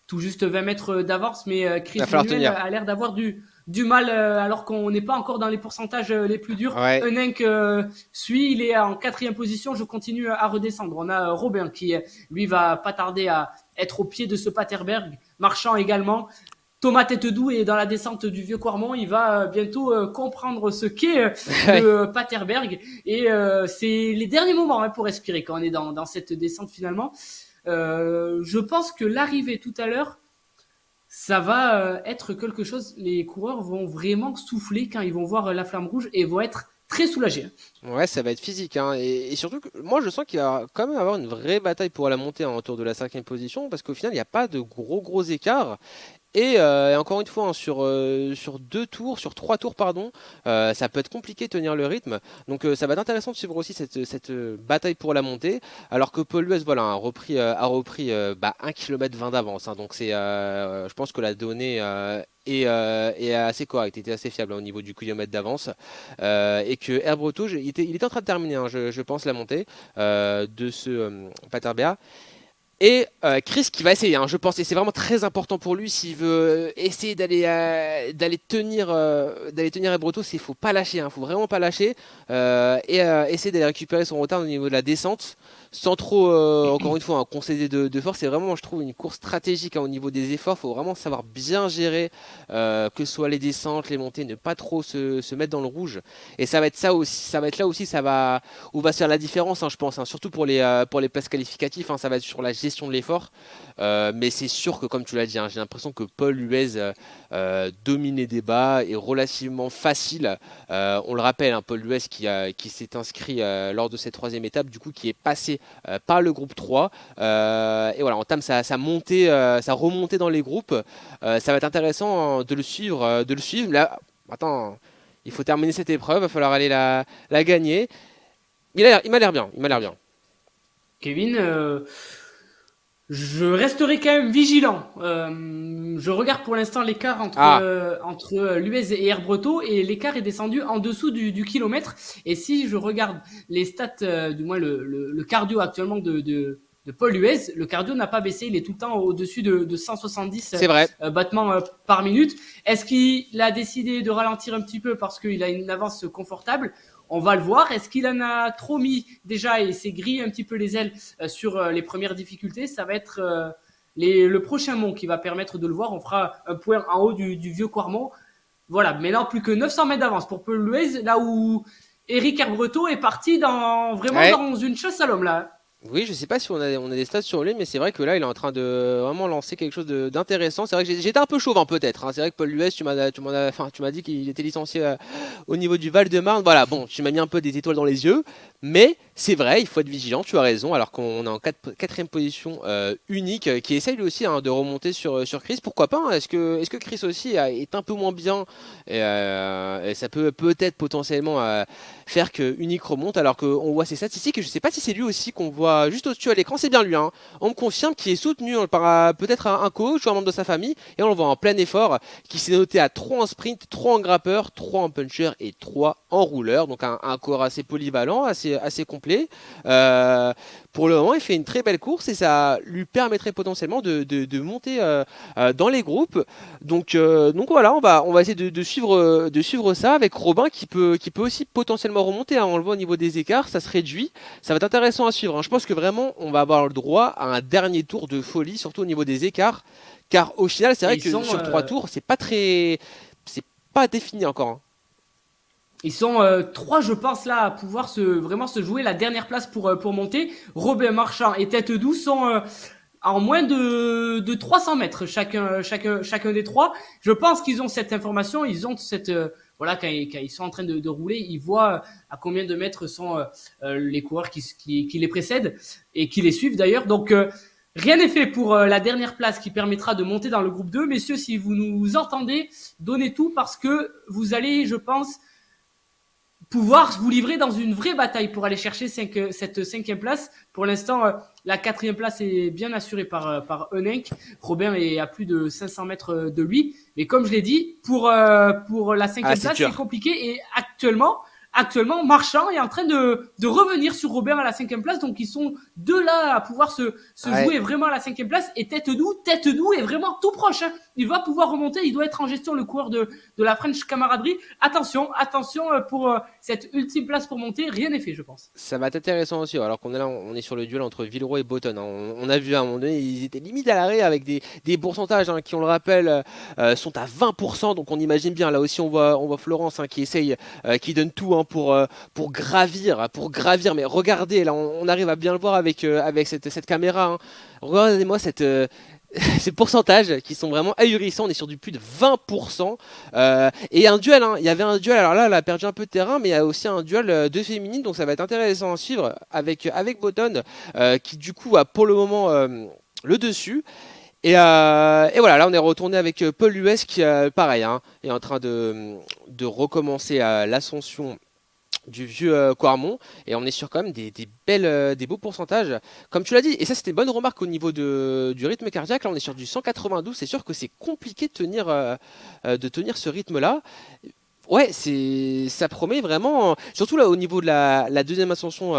Tout juste 20 mètres d'avance, mais il Chris va falloir Manuel tenir. a l'air d'avoir du mal alors qu'on n'est pas encore dans les pourcentages les plus durs. Ouais, Eunenk suit, il est en quatrième position, je continue à redescendre. On a Robin qui, lui, va pas tarder à être au pied de ce Paterberg. Marchand également. Thomas Têtedoux est dans la descente du Vieux Quarmont. Il va bientôt comprendre ce qu'est le Paterberg. Et c'est les derniers moments pour respirer quand on est dans cette descente finalement. Je pense que l'arrivée tout à l'heure, ça va être quelque chose. Les coureurs vont vraiment souffler quand ils vont voir la flamme rouge et vont être très soulagés. ouais, ça va être physique, hein. Et surtout que moi je sens qu'il va quand même avoir une vraie bataille pour la montée, hein, autour de la cinquième position parce qu'au final il n'y a pas de gros écarts. Et encore une fois, hein, sur 2 tours, sur 3 tours, pardon, ça peut être compliqué de tenir le rythme. Donc ça va être intéressant de suivre aussi cette bataille pour la montée. Alors que Paul Luez, voilà, a repris 1 km 20 d'avance, hein. Donc je pense que la donnée est assez correcte, était assez fiable, hein, au niveau du kilomètre d'avance. Et que Air Breton, il était en train de terminer, hein, je pense, la montée de ce Paterberg. Et Chris qui va essayer, hein, je pense, et c'est vraiment très important pour lui s'il veut essayer d'aller tenir Ebroto, il faut pas lâcher, hein, faut vraiment pas lâcher et essayer d'aller récupérer son retard au niveau de la descente sans trop, encore une fois, hein, concéder de force. C'est vraiment, je trouve, une course stratégique, hein, au niveau des efforts. Faut vraiment savoir bien gérer, que ce soit les descentes, les montées, ne pas trop se mettre dans le rouge. Et ça va être ça aussi, ça va être là aussi, où va se faire la différence, hein, je pense, hein, surtout pour les places qualificatives, hein, ça va être sur la gestion de l'effort. Mais c'est sûr que, comme tu l'as dit, hein, j'ai l'impression que Paul Luez domine les débats est relativement facile. On le rappelle, hein, Paul Luez qui s'est inscrit lors de cette troisième étape, du coup, qui est passé par le groupe 3. Et voilà, entame sa montée, sa remontée dans les groupes. Ça va être intéressant, hein, de le suivre. Là, attends, il faut terminer cette épreuve, il va falloir aller la gagner. Il m'a l'air bien, il m'a l'air bien. Kevin, je resterai quand même vigilant. Je regarde pour l'instant l'écart Ah, entre Luez et Air Breton et l'écart est descendu en dessous du kilomètre. Et si je regarde les stats, du moins le cardio actuellement de Paul Luez, le cardio n'a pas baissé, il est tout le temps au-dessus de 170 c'est vrai. battements par minute. Est-ce qu'il a décidé de ralentir un petit peu parce qu'il a une avance confortable? On va le voir. Est-ce qu'il en a trop mis déjà et s'est grillé un petit peu les ailes sur les premières difficultés? Ça va être le prochain mont qui va permettre de le voir. On fera un point en haut du vieux Quarmont. Voilà, mais là, plus que 900 mètres d'avance pour Paul Luez, là où Eric Herbreto est parti vraiment Ouais. dans une chasse à l'homme, là. Oui, je sais pas si on a des stats sur lui, mais c'est vrai que là, il est en train de vraiment lancer quelque chose d'intéressant. C'est vrai que j'étais un peu chauvin peut-être, hein. C'est vrai que Paul Luez, tu m'as dit qu'il était licencié au niveau du Val-de-Marne. Voilà, bon, tu m'as mis un peu des étoiles dans les yeux, mais c'est vrai, il faut être vigilant. Tu as raison. Alors qu'on est en quatrième position unique, qui essaye lui aussi, hein, de remonter sur Chris. Pourquoi pas, hein. Est-ce que Chris aussi est un peu moins bien et ça peut peut-être potentiellement faire que Unique remonte alors qu'on voit ses statistiques et je sais pas si c'est lui aussi qu'on voit juste au-dessus à l'écran, c'est bien lui, hein. On me confirme qu'il est soutenu par peut-être un coach ou un membre de sa famille et on le voit en plein effort qui s'est noté à 3 en sprint, 3 en grappeur, 3 en puncher et 3 en rouleur, donc un corps assez polyvalent, assez complet. Pour le moment il fait une très belle course et ça lui permettrait potentiellement de monter dans les groupes. Donc voilà, on va essayer de suivre ça avec Robin qui peut aussi potentiellement légèrement remonté, hein, on le voit au niveau des écarts, ça se réduit. Ça va être intéressant à suivre, hein. Je pense que vraiment, on va avoir le droit à un dernier tour de folie, surtout au niveau des écarts. Car au final, c'est Et vrai ils que sont, sur 3 tours, c'est pas défini encore, hein. Ils sont trois, je pense, là, à pouvoir vraiment se jouer la dernière place pour monter. Robin Marchand et Tête Douce sont en moins de 300 mètres chacun des trois. Je pense qu'ils ont cette information, ils ont cette voilà, quand ils sont en train de rouler, ils voient à combien de mètres sont les coureurs qui les précèdent et qui les suivent d'ailleurs. Donc rien n'est fait pour la dernière place qui permettra de monter dans le groupe 2. Messieurs, si vous nous entendez, donnez tout parce que vous allez, je pense, pouvoir vous livrer dans une vraie bataille pour aller chercher cette 5e place. Pour l'instant, la 4e place est bien assurée par Eunenk. Robin est à plus de 500 mètres de lui. Mais comme je l'ai dit, pour la 5e place, c'est compliqué. Et actuellement, Marchand est en train de revenir sur Robin à la 5e place. Donc, ils sont deux là à pouvoir se jouer vraiment à la 5e place. Et Tête Doux est vraiment tout proche, hein. Il va pouvoir remonter. Il doit être en gestion, le coureur de la French Camaraderie. Attention pour cette ultime place pour monter. Rien n'est fait, je pense. Ça va être intéressant aussi. Alors qu'on est là, on est sur le duel entre Villeroy et Botton, hein. On a vu à un moment donné, ils étaient limite à l'arrêt avec des pourcentages, hein, qui, on le rappelle, sont à 20%. Donc on imagine bien. Là aussi, on voit Florence, hein, qui essaye, qui donne tout, hein, pour gravir. Mais regardez, là, on arrive à bien le voir avec cette caméra, hein. Regardez-moi ces pourcentages qui sont vraiment ahurissants. On est sur du plus de 20%. Et un duel, hein. Il y avait un duel. Alors là, elle a perdu un peu de terrain, mais il y a aussi un duel de féminines. Donc ça va être intéressant à suivre avec Botton, qui du coup a pour le moment le dessus. Et voilà, là on est retourné avec Paul Hues qui, pareil, hein, est en train de recommencer l'ascension du vieux Quarmont, et on est sur quand même des beaux pourcentages, comme tu l'as dit. Et ça, c'était une bonne remarque au niveau du rythme cardiaque. Là on est sur du 192. C'est sûr que c'est compliqué de tenir ce rythme là. Ouais, ça promet vraiment, surtout là au niveau de la deuxième ascension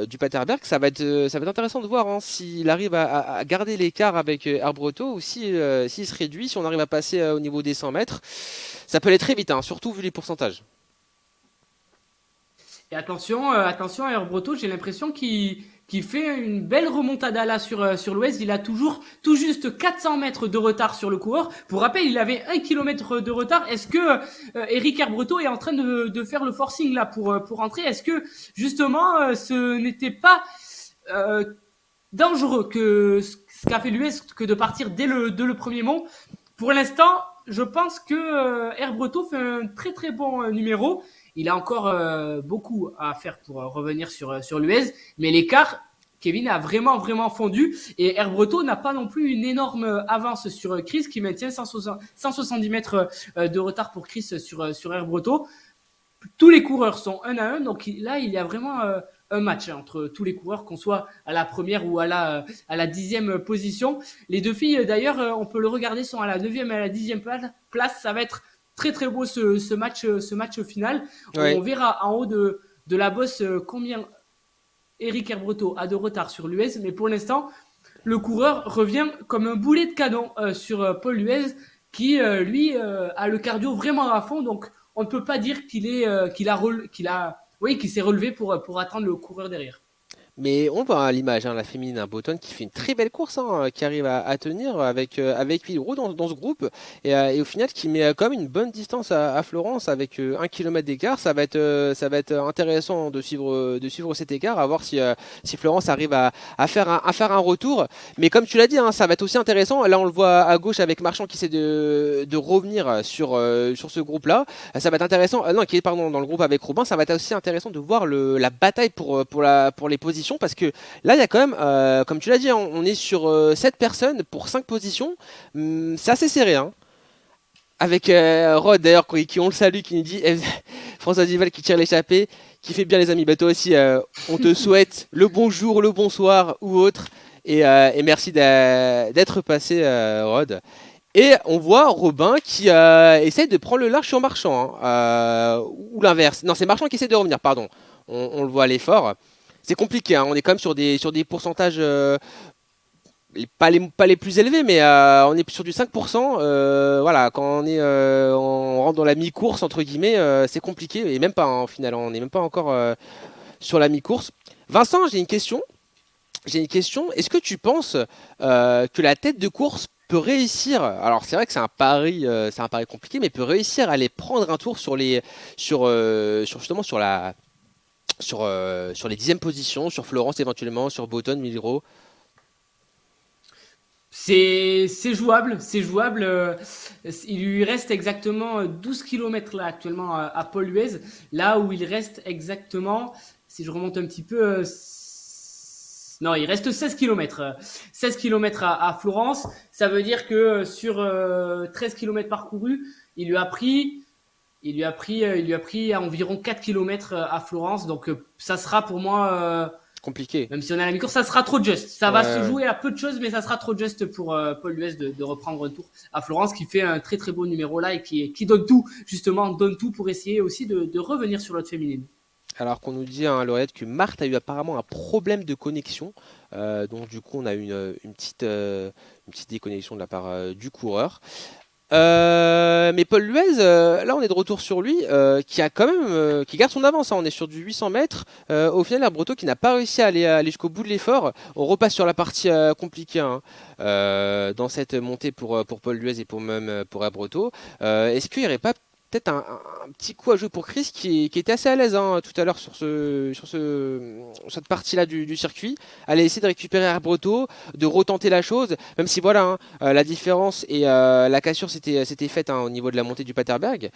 du Paterberg. Ça va être intéressant de voir, hein, s'il arrive à garder l'écart avec Herbreto, ou s'il se réduit, si on arrive à passer au niveau des 100 mètres. Ça peut aller très vite, hein, surtout vu les pourcentages. Et attention à Herbreto, j'ai l'impression qu'il fait une belle remontada là sur l'Ouest. Il a toujours tout juste 400 mètres de retard sur le coureur. Pour rappel, il avait 1 km de retard. Est-ce que Eric Herbreto est en train de faire le forcing là pour rentrer? Est-ce que justement ce n'était pas dangereux que ce qu'a fait l'US que de partir dès le premier mont? Pour l'instant, je pense que Herbreto fait un très très bon numéro. Il a encore beaucoup à faire pour revenir sur l'US, mais l'écart, Kevin, a vraiment fondu, et Herbreto n'a pas non plus une énorme avance sur Chris, qui maintient 170 mètres de retard pour Chris sur Herbreto. Tous les coureurs sont 1 à 1, donc là il y a vraiment un match, hein, entre tous les coureurs, qu'on soit à la première ou à la 10e position. Les deux filles d'ailleurs, on peut le regarder, sont à la 9e et à la 10e place. Ça va être très très beau ce match final. Ouais. On verra en haut de la bosse combien Eric Herbreto a de retard sur l'US, mais pour l'instant le coureur revient comme un boulet de canon sur Paul Hues, qui lui a le cardio vraiment à fond. Donc on ne peut pas dire qu'il s'est relevé pour attendre le coureur derrière. Mais on voit à l'image, hein, la féminine, un Botton qui fait une très belle course, hein, qui arrive à tenir avec Villeroy dans ce groupe, et au final qui met quand même une bonne distance à Florence avec 1 km d'écart. Ça va être intéressant de suivre cet écart, à voir si Florence arrive à faire un retour. Mais comme tu l'as dit, hein, ça va être aussi intéressant. Là on le voit à gauche avec Marchand qui essaie de revenir sur ce groupe-là. Ça va être intéressant. Qui est dans le groupe avec Robin. Ça va être aussi intéressant de voir la bataille pour les positions. Parce que là, il y a quand même, comme tu l'as dit, on est sur 7 personnes pour 5 positions. C'est assez serré, hein. Avec Rod, d'ailleurs, qui on le salue, qui nous dit François Duval qui tire l'échappée, qui fait bien, les amis. Bah, toi aussi, on te souhaite le bonjour, le bonsoir ou autre. Et merci d'être passé, Rod. Et on voit Robin qui essaye de prendre le large sur Marchand, hein, ou l'inverse. Non, c'est Marchand qui essaie de revenir, pardon. On le voit à l'effort. C'est compliqué, hein. On est quand même sur des pourcentages pas les plus élevés, mais on est sur du 5%. Voilà, quand on rentre dans la mi-course entre guillemets, c'est compliqué et même pas en finale. On n'est même pas encore sur la mi-course. Vincent, j'ai une question. J'ai une question. Est-ce que tu penses que la tête de course peut réussir? Alors c'est vrai que c'est un pari compliqué, mais peut réussir à aller prendre un tour justement sur les dixièmes positions, sur Florence éventuellement, sur Button, Miliro. C'est jouable, c'est jouable. Il lui reste exactement 12 kilomètres là actuellement à Paul Huez, là où il reste exactement, si je remonte un petit peu, non, il reste 16 kilomètres. 16 kilomètres à Florence, ça veut dire que sur 13 kilomètres parcourus, il lui a pris à environ 4 kilomètres à Florence, donc ça sera pour moi Compliqué. même si on est à la mi-course, ça sera trop juste. Ça va Ouais, se ouais. jouer à peu de choses, mais ça sera trop juste pour Paul Hues de reprendre un tour à Florence, qui fait un très très beau numéro là et qui donne tout, justement, donne tout pour essayer aussi de revenir sur l'autre féminine. Alors qu'on nous dit, hein, Laurette, que Marthe a eu apparemment un problème de connexion. Donc du coup, on a eu une petite déconnexion de la part du coureur. Mais Paul Luez, là on est de retour sur lui, qui a quand même, qui garde son avance, hein. On est sur du 800 mètres. Au final, Herbreto qui n'a pas réussi aller jusqu'au bout de l'effort. On repasse sur la partie compliquée, hein, dans cette montée pour Paul Luez et pour même pour Herbreto. Est-ce qu'il n'y aurait pas peut-être un petit coup à jouer pour Chris qui était assez à l'aise, hein, tout à l'heure sur cette partie-là du circuit, aller essayer de récupérer Herbreto, de retenter la chose, même si voilà, hein, la différence et la cassure s'était faite, hein, au niveau de la montée du Paterberg.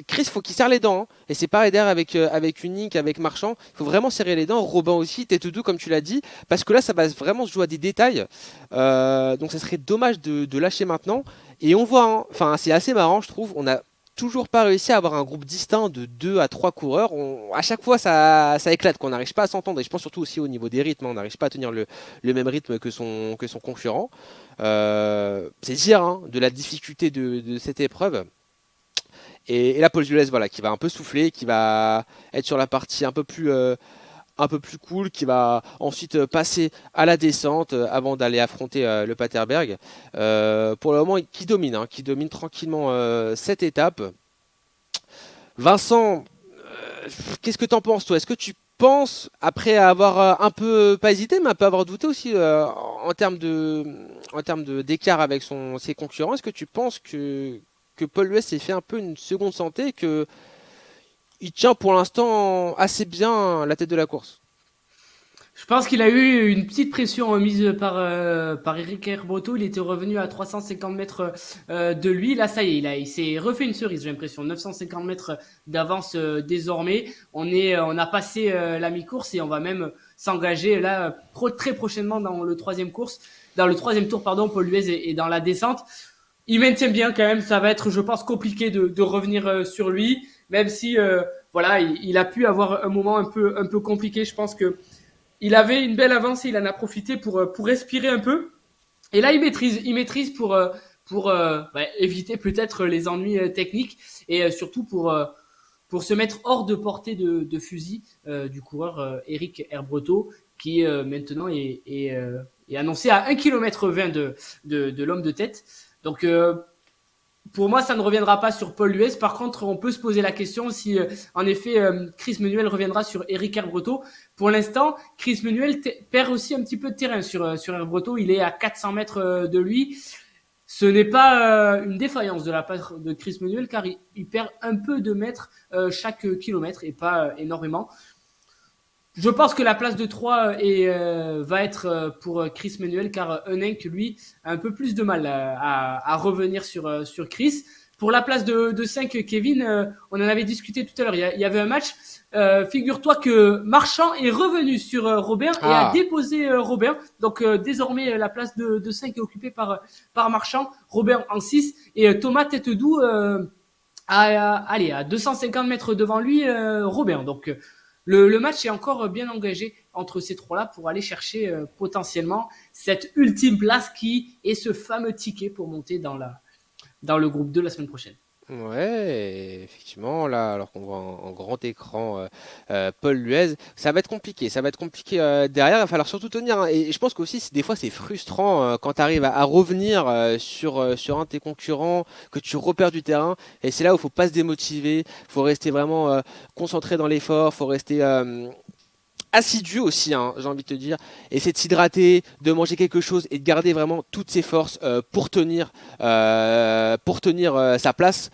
Chris, faut qu'il serre les dents, hein. Et c'est pareil derrière avec Unique, avec Marchand. Il faut vraiment serrer les dents. Robin aussi, tête doux comme tu l'as dit, parce que là, ça va vraiment se jouer à des détails. Donc, ça serait dommage de lâcher maintenant. Et on voit, hein, enfin, c'est assez marrant, je trouve. On n'a toujours pas réussi à avoir un groupe distinct de 2 à 3 coureurs. À chaque fois, ça éclate, qu'on n'arrive pas à s'entendre. Et je pense surtout aussi au niveau des rythmes, hein. On n'arrive pas à tenir le même rythme que son concurrent. C'est dire, hein, de la difficulté de cette épreuve. Et là, Paul Jules, voilà, qui va un peu souffler, qui va être sur la partie un peu plus cool, qui va ensuite passer à la descente avant d'aller affronter le Paterberg. Pour le moment, qui domine tranquillement cette étape. Vincent, qu'est-ce que t'en penses, toi? Est-ce que tu penses, après avoir un peu, pas hésité, mais un peu avoir douté aussi en termes d'écart avec ses concurrents, est-ce que tu penses que Paul Lewis s'est fait un peu une seconde santé et que il tient pour l'instant assez bien la tête de la course? Je pense qu'il a eu une petite pression mise par Eric Herbreto. Il était revenu à 350 mètres de lui. Là, ça y est, il s'est refait une cerise, j'ai l'impression. 950 mètres d'avance désormais. On a passé la mi-course et on va même s'engager là très prochainement dans le troisième tour, pardon. Paul Luez est dans la descente. Il maintient bien quand même. Ça va être, je pense, compliqué de revenir sur lui, même si voilà, il a pu avoir un moment un peu compliqué. Je pense que il avait une belle avance et il en a profité pour respirer un peu. Et là, il maîtrise pour éviter peut-être les ennuis techniques et surtout pour se mettre hors de portée de fusil du coureur Eric Herbreto, qui maintenant est annoncé à 1,20 km de l'homme de tête. Donc, pour moi, ça ne reviendra pas sur Paul Luez. Par contre, on peut se poser la question si, en effet, Chris Menuel reviendra sur Eric Herbreto. Pour l'instant, Chris Menuel perd aussi un petit peu de terrain sur Herbreto. Il est à 400 mètres de lui. Ce n'est pas une défaillance de la part de Chris Menuel, car il perd un peu de mètres chaque kilomètre et pas énormément. Je pense que la place de 3 va être pour Chris Menuel, car Henning, lui, a un peu plus de mal à revenir sur Chris. Pour la place de 5, Kevin, on en avait discuté tout à l'heure. Il y avait un match. Figure-toi que Marchand est revenu sur Robert et a déposé Robert. Donc désormais, la place de 5 est occupée par Marchand, Robert en 6 et Thomas Têtedoux à 250 mètres devant lui, Robert. Donc le match est encore bien engagé entre ces trois-là pour aller chercher potentiellement cette ultime place qui est ce fameux ticket pour monter dans le groupe 2 la semaine prochaine. Ouais, effectivement, là, alors qu'on voit en grand écran Paul Luez, ça va être compliqué, ça va être compliqué derrière, il va falloir surtout tenir, hein. Et je pense qu'aussi, des fois, c'est frustrant quand tu arrives à revenir sur un de tes concurrents, que tu repères du terrain, et c'est là où il faut pas se démotiver, faut rester vraiment concentré dans l'effort, faut rester assidu aussi, hein, j'ai envie de te dire, essayer de s'hydrater, de manger quelque chose et de garder vraiment toutes ses forces pour tenir sa place.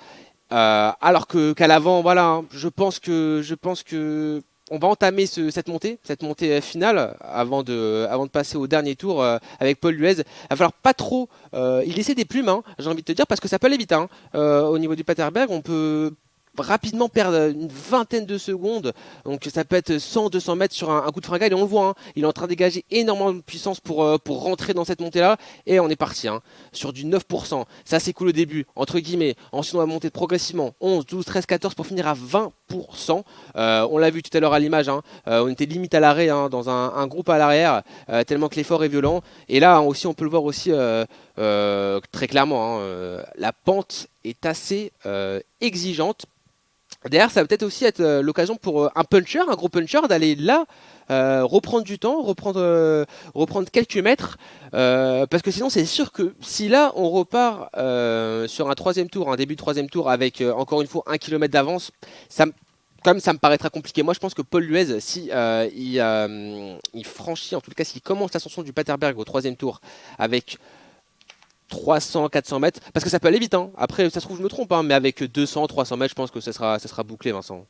Alors que qu'à l'avant, voilà, hein, je pense que on va entamer cette montée finale avant de passer au dernier tour avec Paul Luez. Il va falloir pas trop y laisser des plumes, hein, j'ai envie de te dire, parce que ça peut aller vite, hein. Au niveau du Paterberg, on peut rapidement perdre une vingtaine de secondes, donc ça peut être 100-200 mètres sur un coup de fringale, et on le voit, hein, il est en train de dégager énormément de puissance pour rentrer dans cette montée là, et on est parti, hein, sur du 9%, ça c'est cool au début, entre guillemets. Ensuite on va monter progressivement 11, 12, 13, 14 pour finir à 20%. On l'a vu tout à l'heure à l'image, hein, on était limite à l'arrêt, hein, dans un groupe à l'arrière, tellement que l'effort est violent, et là aussi on peut le voir aussi très clairement, hein, la pente est assez exigeante. Derrière, ça va peut-être aussi être l'occasion pour un gros puncher, d'aller là, reprendre du temps, reprendre quelques mètres, parce que sinon c'est sûr que si là on repart sur un troisième tour, un début de troisième tour avec encore une fois 1 kilomètre d'avance, comme ça me paraîtra compliqué. Moi je pense que Paul Luez, si il franchit, en tout cas s'il commence l'ascension du Paterberg au troisième tour avec 300, 400 mètres, parce que ça peut aller vite, hein. Après, ça se trouve, je me trompe, hein, mais avec 200, 300 mètres, je pense que ça sera bouclé, Vincent.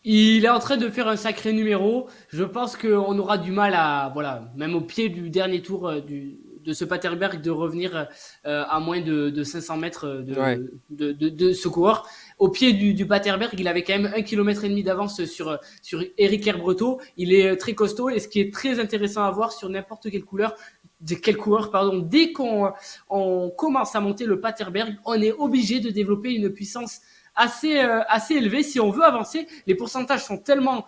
Il est en train de faire un sacré numéro. Je pense qu'on aura du mal à, voilà, même au pied du dernier tour de ce Paterberg, de revenir à moins de 500 mètres Ouais. de ce coureur. Au pied du Paterberg, il avait quand même 1,5 km d'avance sur Eric Herbreto. Il est très costaud, et ce qui est très intéressant à voir sur n'importe quelle couleur, quel coureur, pardon, dès qu'on on commence à monter le Paterberg, on est obligé de développer une puissance assez élevé si on veut avancer. Les pourcentages sont tellement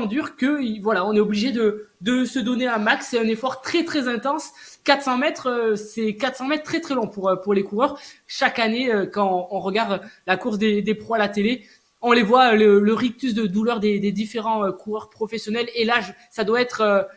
durs que voilà, on est obligé de se donner un max. C'est un effort très intense. 400 mètres, c'est 400 mètres très long pour les coureurs. Chaque année, quand on regarde la course des pros à la télé, on les voit, le rictus de douleur des différents coureurs professionnels, et là ça doit être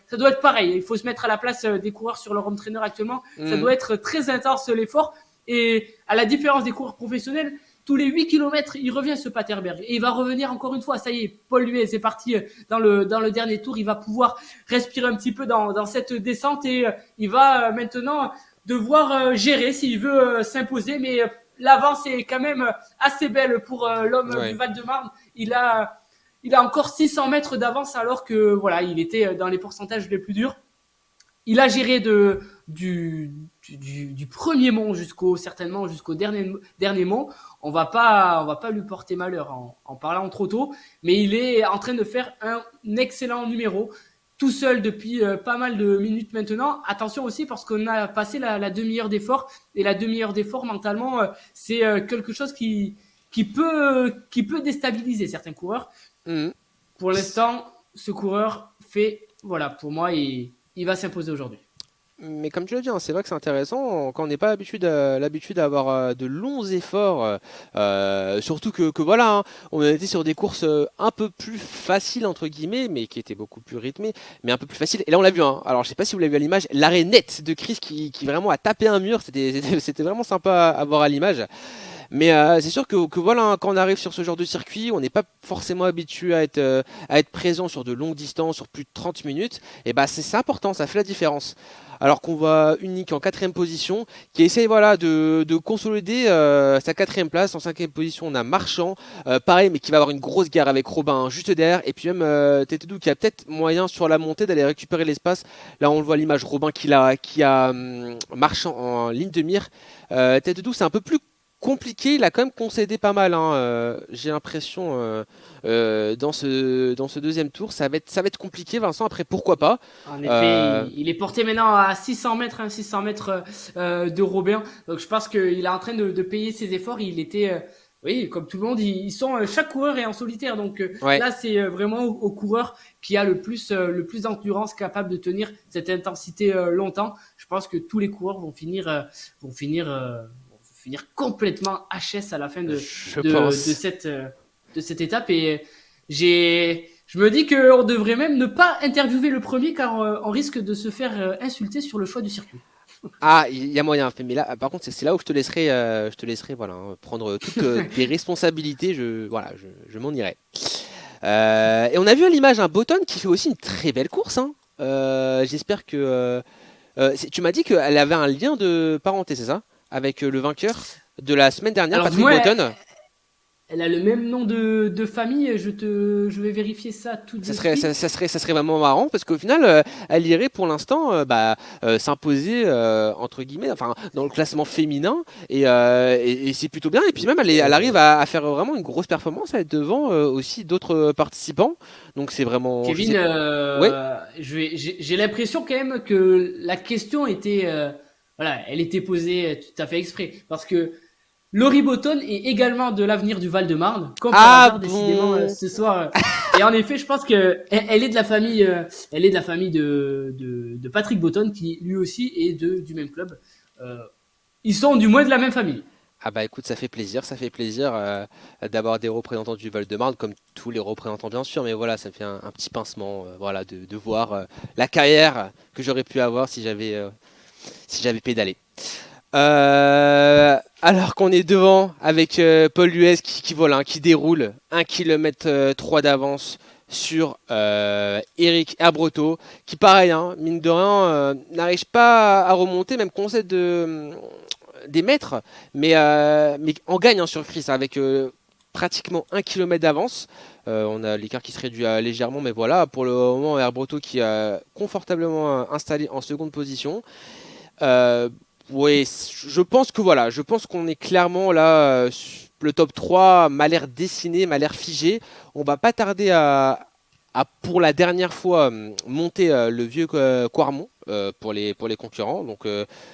pareil. Il faut se mettre à la place des coureurs sur leur home trainer actuellement. Ça Mm. doit être très intense l'effort, et à la différence des coureurs professionnels, tous les 8 kilomètres, il revient ce Paterberg. Et il va revenir encore une fois. Ça y est, Paul Luez est parti dans le dernier tour. Il va pouvoir respirer un petit peu dans cette descente, et il va maintenant devoir gérer s'il veut s'imposer. Mais l'avance est quand même assez belle pour l'homme du Ouais. Val-de-Marne. Il a encore 600 mètres d'avance, alors que voilà, il était dans les pourcentages les plus durs. Il a géré du premier mont certainement jusqu'au dernier mont. On va pas lui porter malheur en parlant trop tôt, mais il est en train de faire un excellent numéro tout seul depuis pas mal de minutes maintenant. Attention aussi, parce qu'on a passé la demi-heure d'effort, et la demi-heure d'effort mentalement, c'est quelque chose qui peut déstabiliser certains coureurs. Mm. Pour l'instant, ce coureur fait, voilà, pour moi, il va s'imposer aujourd'hui. Mais comme tu l'as dit, hein, c'est vrai que c'est intéressant quand on n'est pas l'habitude d'avoir de longs efforts, surtout que voilà, hein, on a été sur des courses un peu plus faciles entre guillemets, mais qui étaient beaucoup plus rythmées, mais un peu plus faciles. Et là on l'a vu, hein. Alors je sais pas si vous l'avez vu à l'image, l'arrêt net de Chris qui vraiment a tapé un mur, c'était vraiment sympa à voir à l'image. Mais c'est sûr que voilà, hein, quand on arrive sur ce genre de circuit, on n'est pas forcément habitué à être présent sur de longues distances, sur plus de 30 minutes. Et bah c'est important, ça fait la différence. Alors qu'on voit Unique en quatrième position, qui essaye voilà de consolider sa quatrième place. En cinquième position, on a Marchand, pareil, mais qui va avoir une grosse guerre avec Robin, hein, juste derrière. Et puis même Tétédou qui a peut-être moyen sur la montée d'aller récupérer l'espace. Là, on le voit à l'image, Robin qui a Marchand en ligne de mire. Tétédou, c'est un peu plus compliqué, il a quand même concédé pas mal, hein, j'ai l'impression dans ce deuxième tour, ça va être compliqué, Vincent. Après, pourquoi pas. En effet, Euh, il est porté maintenant à 600 mètres, hein, 600 mètres de Robin. Donc je pense qu'il est en train de payer ses efforts. Il était, oui, comme tout le monde, chaque coureur est en solitaire. Donc ouais. là, c'est vraiment au coureur qui a le plus d'endurance, capable de tenir cette intensité longtemps. Je pense que tous les coureurs vont finir finir complètement HS à la fin de cette étape. Et je me dis qu'on devrait même ne pas interviewer le premier car on risque de se faire insulter sur le choix du circuit. Ah, il y a moyen. Mais là, par contre, c'est là où je te laisserai voilà, prendre toutes tes responsabilités. Je m'en irai. Et on a vu à l'image un Button qui fait aussi une très belle course. Hein. J'espère que... tu m'as dit qu'elle avait un lien de parenté, c'est ça? Avec le vainqueur de la semaine dernière, Alors, Patrick Button. Elle a le même nom de famille, je vais vérifier ça tout de suite. Ça serait vraiment marrant parce qu'au final, elle irait pour l'instant s'imposer entre guillemets, enfin dans le classement féminin et c'est plutôt bien. Et puis même elle arrive à faire vraiment une grosse performance, à être devant aussi d'autres participants. Donc c'est vraiment. Kevin, Oui. j'ai l'impression quand même que la question était, voilà, elle était posée tout à fait exprès parce que Laurie Botton est également de l'avenir du Val-de-Marne, comme par hasard décidément ce soir. Et en effet, je pense que elle est de la famille, de Patrick Botton qui lui aussi est du même club. Ils sont du moins de la même famille. Ah bah écoute, ça fait plaisir d'avoir des représentants du Val-de-Marne, comme tous les représentants bien sûr, mais voilà, ça me fait un petit pincement, voilà, de voir la carrière que j'aurais pu avoir si j'avais pédalé. Alors qu'on est devant avec Paul Luez qui vole, hein, qui déroule 1 km 3 d'avance sur Eric Herbreto, qui pareil, hein, mine de rien, n'arrive pas à remonter, même qu'on sait des mètres, mais en gagne hein, sur Chris, avec pratiquement 1 km d'avance. On a l'écart qui se réduit légèrement, mais voilà, pour le moment, Herbreto qui est confortablement installé en seconde position. Oui, je pense qu'on est clairement là, le top 3 m'a l'air dessiné, m'a l'air figé. On va pas tarder à pour la dernière fois monter le vieux Quarmont pour les concurrents. Donc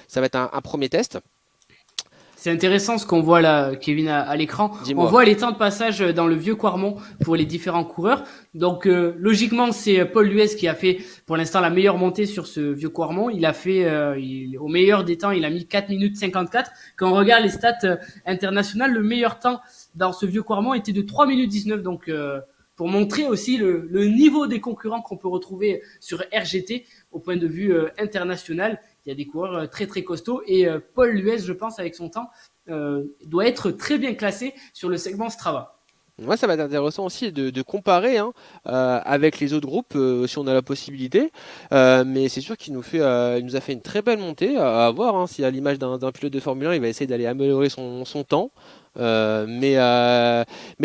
ça va être un premier test. C'est intéressant ce qu'on voit là, Kevin, à l'écran. On voit les temps de passage dans le vieux Quarmont pour les différents coureurs. Donc, logiquement, c'est Paul Luez qui a fait, pour l'instant, la meilleure montée sur ce vieux Quarmont. Il a fait, au meilleur des temps, il a mis 4 minutes 54. Quand on regarde les stats internationales, le meilleur temps dans ce vieux Quarmont était de 3 minutes 19. Donc, pour montrer aussi le niveau des concurrents qu'on peut retrouver sur RGT au point de vue international. Il y a des coureurs très très costauds et Paul Luez, je pense, avec son temps, doit être très bien classé sur le segment Strava. Moi, ça va être intéressant aussi de comparer hein, avec les autres groupes si on a la possibilité. Mais c'est sûr qu'il nous a fait une très belle montée à voir hein, si à l'image d'un pilote de Formule 1, il va essayer d'aller améliorer son temps. Mais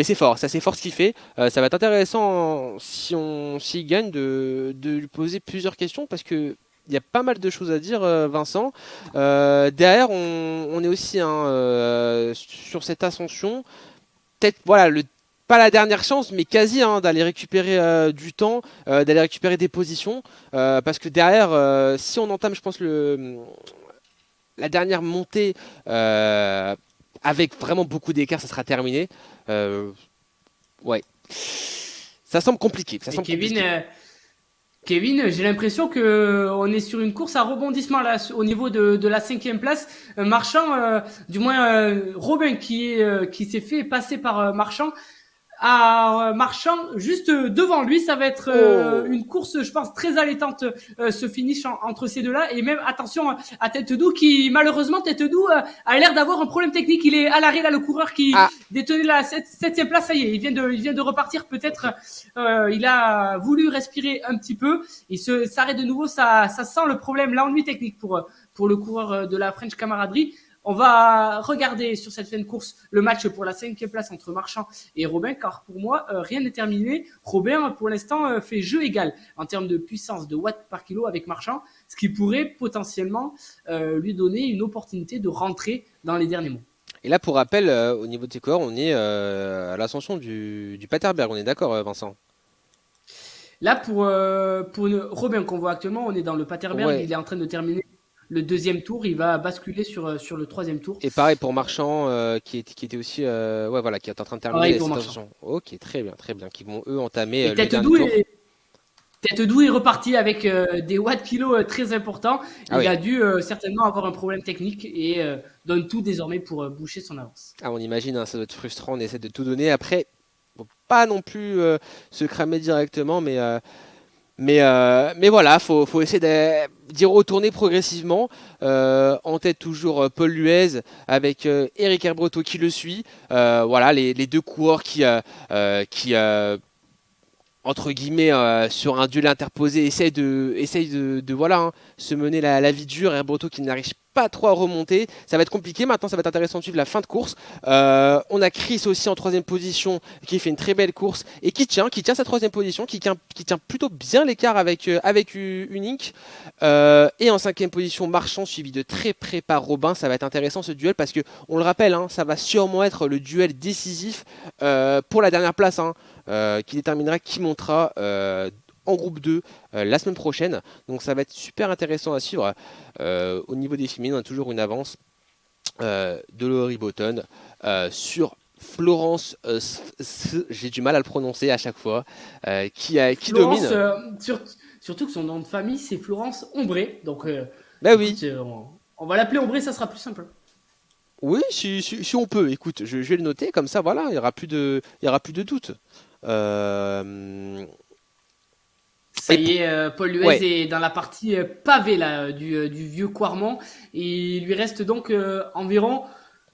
c'est fort, ça c'est fort ce qu'il fait. Ça va être intéressant s'il gagne de lui poser plusieurs questions parce que il y a pas mal de choses à dire, Vincent. Derrière, on est aussi hein, sur cette ascension. Peut-être, voilà, pas la dernière chance, mais quasi, hein, d'aller récupérer du temps, d'aller récupérer des positions. Parce que derrière, si on entame, je pense, la dernière montée avec vraiment beaucoup d'écart, ça sera terminé. Ouais. Ça semble compliqué. Kevin, j'ai l'impression que on est sur une course à rebondissement là au niveau de la 5e place. Marchand, du moins Robin qui s'est fait passer par Marchand. À Marchand, juste devant lui, ça va être une course, je pense, très allaitante, ce finish entre ces deux-là. Et même, attention à Tête-Doux qui, malheureusement, Tête-Doux a l'air d'avoir un problème technique. Il est à l'arrêt, là, le coureur qui détenait la 7e place. Ça y est, il vient de repartir. Peut-être, il a voulu respirer un petit peu. Il s'arrête de nouveau. Ça sent le problème, l'ennui technique pour le coureur de la French Camaraderie. On va regarder sur cette fin de course le match pour la 5e place entre Marchand et Robin, car pour moi, rien n'est terminé. Robin, pour l'instant, fait jeu égal en termes de puissance de watts par kilo avec Marchand, ce qui pourrait potentiellement lui donner une opportunité de rentrer dans les derniers mois. Et là, pour rappel, au niveau de tes coureurs, on est à l'ascension du Paterberg. On est d'accord, Vincent? Là, pour Robin qu'on voit actuellement, on est dans le Paterberg. Ouais. Il est en train de terminer le 2e tour, il va basculer sur le 3e tour. Et pareil pour Marchand, qui était aussi, qui est en train de terminer cette ascension. Ok, très bien, qui vont eux entamer le dernier tour. Tête Doux est reparti avec des watts kilos très importants. Ah Il oui. a dû certainement avoir un problème technique et donne tout désormais pour boucher son avance. Ah, on imagine, hein, ça doit être frustrant, on essaie de tout donner. Après, faut pas non plus se cramer directement, mais voilà, faut essayer d'y retourner progressivement. En tête toujours Paul Luez avec Eric Herbreto qui le suit. Voilà, les deux coureurs qui entre guillemets, sur un duel interposé, essaye de voilà, hein, se mener la vie dure. Herbreto qui n'arrive pas trop à remonter. Ça va être compliqué. Maintenant, ça va être intéressant de suivre la fin de course. On a Chris aussi en troisième position qui fait une très belle course et qui tient sa troisième position, qui tient plutôt bien l'écart avec Unique. Et en cinquième position, Marchand suivi de très près par Robin. Ça va être intéressant ce duel parce que on le rappelle, hein, ça va sûrement être le duel décisif pour la dernière place. Hein, qui déterminera qui montera en groupe 2 la semaine prochaine. Donc ça va être super intéressant à suivre. Au niveau des féminines, on a toujours une avance de Laurie Botton sur Florence, j'ai du mal à le prononcer à chaque fois, qui Florence, domine. surtout que son nom de famille c'est Florence Ombré. Donc Bah oui, écoute, on va l'appeler Ombré, ça sera plus simple. oui, si on peut. Écoute, je vais le noter comme ça. Voilà, il y aura plus de doute. Euh, Ça et y est, Paul ouais, Luez est dans la partie pavé là, du vieux Quarmont. Et il lui reste donc environ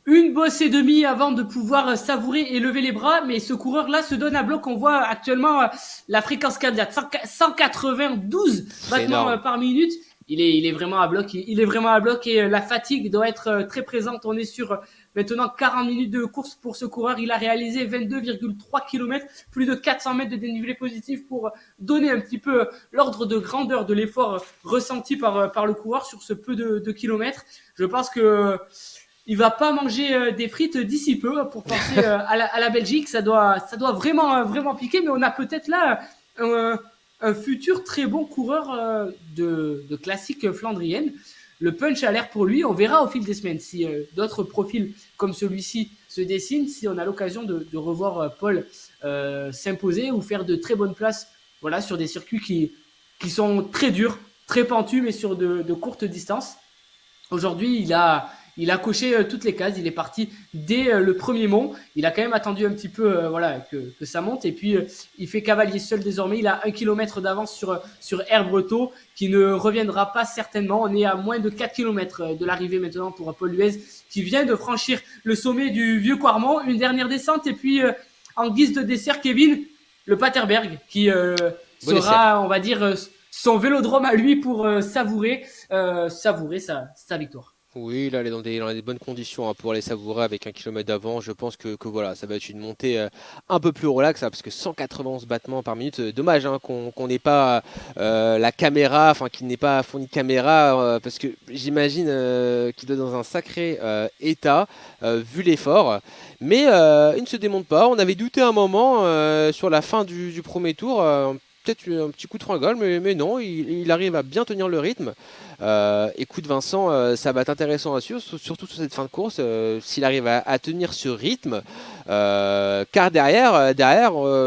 une bosse et demie avant de pouvoir savourer et lever les bras. Mais ce coureur-là se donne à bloc. On voit actuellement la fréquence cardiaque, 192 c'est battements énorme. par minute. Il est vraiment à bloc. Il est vraiment à bloc et la fatigue doit être très présente. On est sur maintenant 40 minutes de course pour ce coureur. Il a réalisé 22,3 km, plus de 400 mètres de dénivelé positif pour donner un petit peu l'ordre de grandeur de l'effort ressenti par le coureur sur ce peu de kilomètres. Je pense que il va pas manger des frites d'ici peu pour penser à la Belgique. Ça doit vraiment piquer, mais on a peut-être là un futur très bon coureur de classique flandrienne. Le punch a l'air pour lui. On verra au fil des semaines si d'autres profils comme celui-ci se dessinent, si on a l'occasion de revoir Paul s'imposer ou faire de très bonnes places, voilà, sur des circuits qui sont très durs, très pentus, mais sur de courtes distances. Aujourd'hui, il a coché toutes les cases. Il est parti dès le premier mont. Il a quand même attendu un petit peu voilà, que ça monte. Et puis, il fait cavalier seul désormais. Il a 1 kilomètre d'avance sur Herbreto, qui ne reviendra pas certainement. On est à moins de 4 kilomètres de l'arrivée maintenant pour Paul Luez, qui vient de franchir le sommet du vieux Quarmont. Une dernière descente. Et puis, en guise de dessert, Kevin, le Paterberg, qui Bon dessert. sera, on va dire, son vélodrome à lui pour savourer sa victoire. Oui, là, elle est dans des bonnes conditions hein, pour les savourer avec 1 kilomètre d'avant. Je pense que voilà, ça va être une montée un peu plus relax, hein, parce que 191 battements par minute, dommage hein, qu'on n'ait pas la caméra, enfin qu'il n'ait pas fourni de caméra, parce que j'imagine qu'il doit être dans un sacré état, vu l'effort. Mais il ne se démonte pas. On avait douté un moment sur la fin du premier tour. Peut-être un petit coup de fringale, mais non, il arrive à bien tenir le rythme. Écoute Vincent, ça va être intéressant à suivre, surtout sur cette fin de course, s'il arrive à tenir ce rythme, car derrière,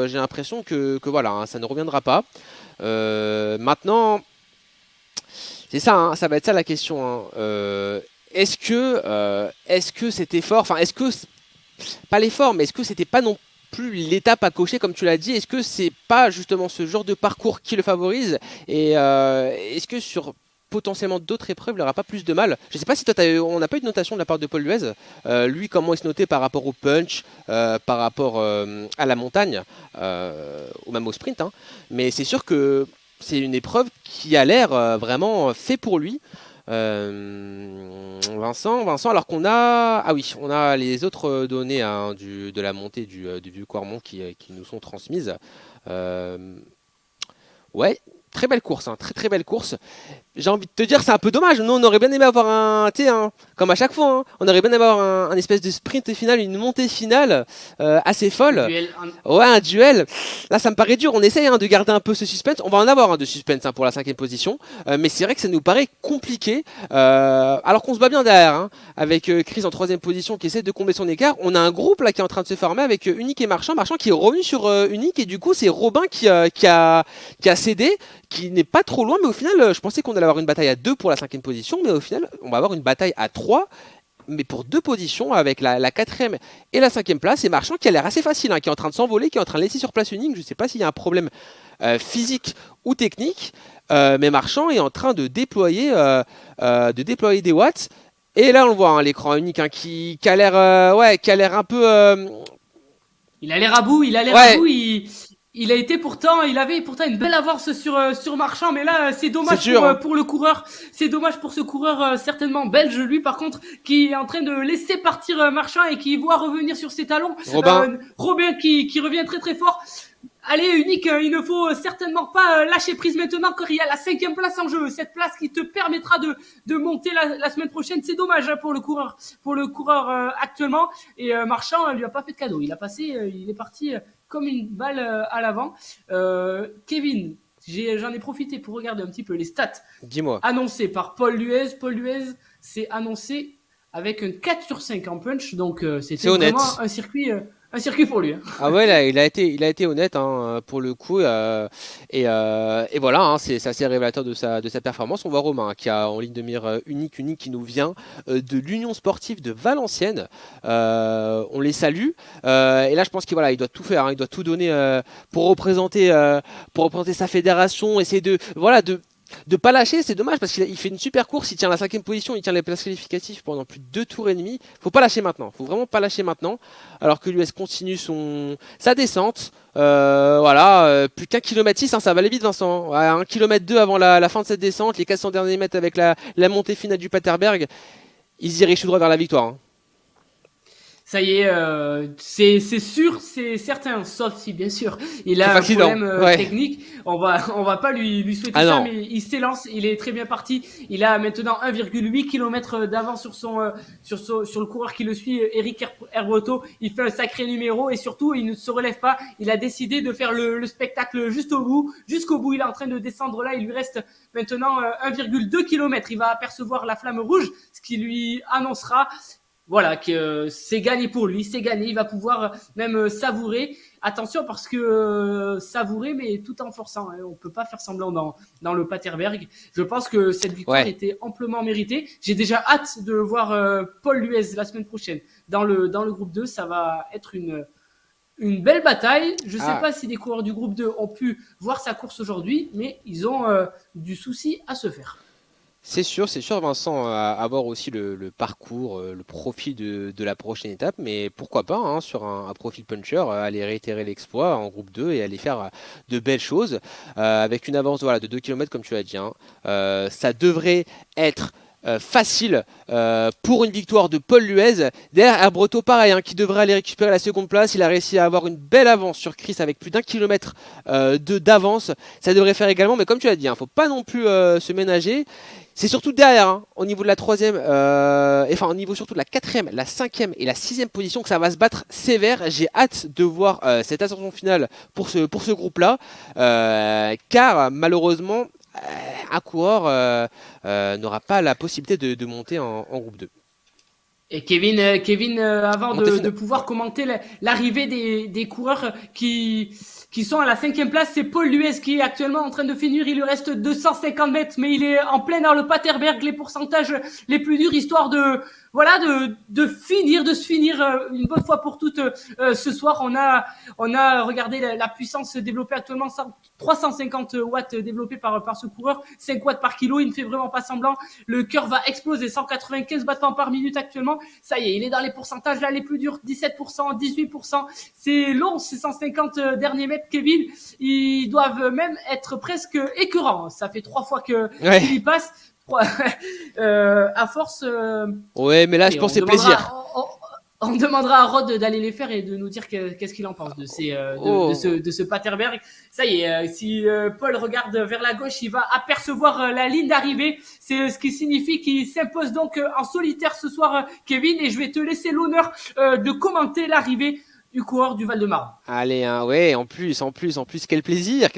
j'ai l'impression que voilà, hein, ça ne reviendra pas. Maintenant, c'est ça, hein, ça va être ça la question. Hein. Est-ce que cet effort, enfin, pas l'effort, mais est-ce que c'était pas non plus l'étape à cocher comme tu l'as dit? Est-ce que c'est pas justement ce genre de parcours qui le favorise? Et est-ce que sur potentiellement d'autres épreuves, il n'aura pas plus de mal? Je sais pas si toi, on n'a pas eu de notation de la part de Paul Luez. Lui, comment il se notait par rapport au punch, par rapport à la montagne, ou même au sprint. Hein. Mais c'est sûr que c'est une épreuve qui a l'air vraiment fait pour lui. Vincent, alors qu'on a, ah oui, on a les autres données hein, de la montée du vieux Quarmont qui nous sont transmises. Euh, ouais, très belle course, très très belle course. J'ai envie de te dire, c'est un peu dommage. Nous, on aurait bien aimé avoir comme à chaque fois, on aurait bien aimé avoir un espèce de sprint final, une montée finale assez folle. Ouais, un duel. Là, ça me paraît dur. On essaye de garder un peu ce suspense. On va en avoir de suspense pour la 5e position, mais c'est vrai que ça nous paraît compliqué. Alors qu'on se bat bien derrière, avec Chris en 3e position qui essaie de combler son écart. On a un groupe là qui est en train de se former avec Unique et Marchand. Marchand qui est revenu sur Unique et du coup c'est Robin qui a cédé, qui n'est pas trop loin, mais au final, je pensais qu'on allait avoir une bataille à 2 pour la 5e position, mais au final, on va avoir une bataille à 3, mais pour 2 positions, avec la 4e et la 5e place, et Marchand qui a l'air assez facile, qui est en train de s'envoler, qui est en train de laisser sur place Unique. Je ne sais pas s'il y a un problème physique ou technique, mais Marchand est en train de déployer des watts. Et là, on le voit, l'écran Unique qui a l'air un peu... Il a l'air à bout, il avait pourtant une belle avance sur Marchand, mais là c'est dommage pour le coureur. C'est dommage pour ce coureur certainement belge, lui par contre, qui est en train de laisser partir Marchand et qui voit revenir sur ses talons. Robin qui revient très très fort. Allez, Unique, il ne faut certainement pas lâcher prise maintenant car il y a la 5e place en jeu. Cette place qui te permettra de monter la semaine prochaine. C'est dommage pour le coureur actuellement. Et Marchand lui a pas fait de cadeau. Il est parti comme une balle à l'avant. Kevin, j'en ai profité pour regarder un petit peu les stats. Dis-moi. Annoncées par Paul Luez. Paul Luez s'est annoncé avec un 4 sur 5 en punch. Donc c'était vraiment un circuit pour lui. Ah ouais, là, il a été honnête pour le coup, et voilà, c'est assez révélateur de sa performance. On voit Romain qui a en ligne de mire Unique qui nous vient de l'Union sportive de Valenciennes. On les salue, et là je pense qu'il doit tout faire, il doit tout donner pour représenter sa fédération, essayer de pas lâcher. C'est dommage parce qu'il fait une super course, il tient la 5e position, il tient les places qualificatives pendant plus de 2 tours et demi. Faut pas lâcher maintenant, faut vraiment pas lâcher maintenant, alors que l'US continue sa descente. Plus qu'un kilomètre 6, ça va aller vite Vincent. 1 km 2 avant la fin de cette descente, les 400 derniers mètres avec la montée finale du Paterberg, ils iraient tout droit vers la victoire. Ça y est, c'est sûr, c'est certain, sauf si bien sûr il a un problème technique. On va pas lui souhaiter ça, mais il s'élance, il est très bien parti. Il a maintenant 1,8 km d'avance sur le coureur qui le suit, Eric Herbreto. Il fait un sacré numéro et surtout il ne se relève pas. Il a décidé de faire le spectacle jusqu'au bout. Il est en train de descendre là. Il lui reste maintenant 1,2 km. Il va apercevoir la flamme rouge, ce qui lui annoncera que c'est gagné pour lui, c'est gagné, il va pouvoir même savourer. Attention parce que savourer, mais tout en forçant. On peut pas faire semblant dans le Paterberg. Je pense que cette victoire était amplement méritée. J'ai déjà hâte de voir Paul Luez la semaine prochaine dans le groupe 2. Ça va être une belle bataille. Je sais pas si les coureurs du groupe 2 ont pu voir sa course aujourd'hui, mais ils ont du souci à se faire. C'est sûr Vincent, à voir aussi le parcours, le profil de la prochaine étape, mais pourquoi pas sur un profil puncher, aller réitérer l'exploit en groupe 2 et aller faire de belles choses, avec une avance de 2 km comme tu l'as dit. Ça devrait être facile pour une victoire de Paul Luez. Derrière Herbreto pareil, qui devrait aller récupérer la 2e place. Il a réussi à avoir une belle avance sur Chris avec plus d'1 kilomètre d'avance. Ça devrait faire également, mais comme tu l'as dit, faut pas non plus se ménager. C'est surtout derrière, au niveau de la 3e, au niveau surtout de la 4e, la 5e et la 6e position que ça va se battre sévère. J'ai hâte de voir cette ascension finale pour ce groupe-là, car malheureusement, un coureur n'aura pas la possibilité de monter en groupe 2. Et Kevin, avant de pouvoir commenter l'arrivée des coureurs qui sont à la 5e place, c'est Paul Luez qui est actuellement en train de finir. Il lui reste 250 mètres, mais il est en plein dans le Paterberg, les pourcentages les plus durs, histoire de se finir une bonne fois pour toutes ce soir. On a regardé la puissance développée actuellement, 350 watts développés par ce coureur, 5 watts par kilo. Il ne fait vraiment pas semblant. Le cœur va exploser, 195 battements par minute actuellement. Ça y est, il est dans les pourcentages là les plus durs, 17%, 18%. C'est long, ces 150 derniers mètres, Kevin. Ils doivent même être presque écœurants. Ça fait 3 fois qu'il y passe. À force. Ouais, mais là, je pense que c'est plaisir. On demandera à Rod d'aller les faire et de nous dire qu'est-ce qu'il en pense de ce Paterberg. Ça y est, si Paul regarde vers la gauche, il va apercevoir la ligne d'arrivée. C'est ce qui signifie qu'il s'impose donc en solitaire ce soir, Kevin. Et je vais te laisser l'honneur de commenter l'arrivée du coureur du Val-de-Marne. Allez, hein, ouais, en plus, quel plaisir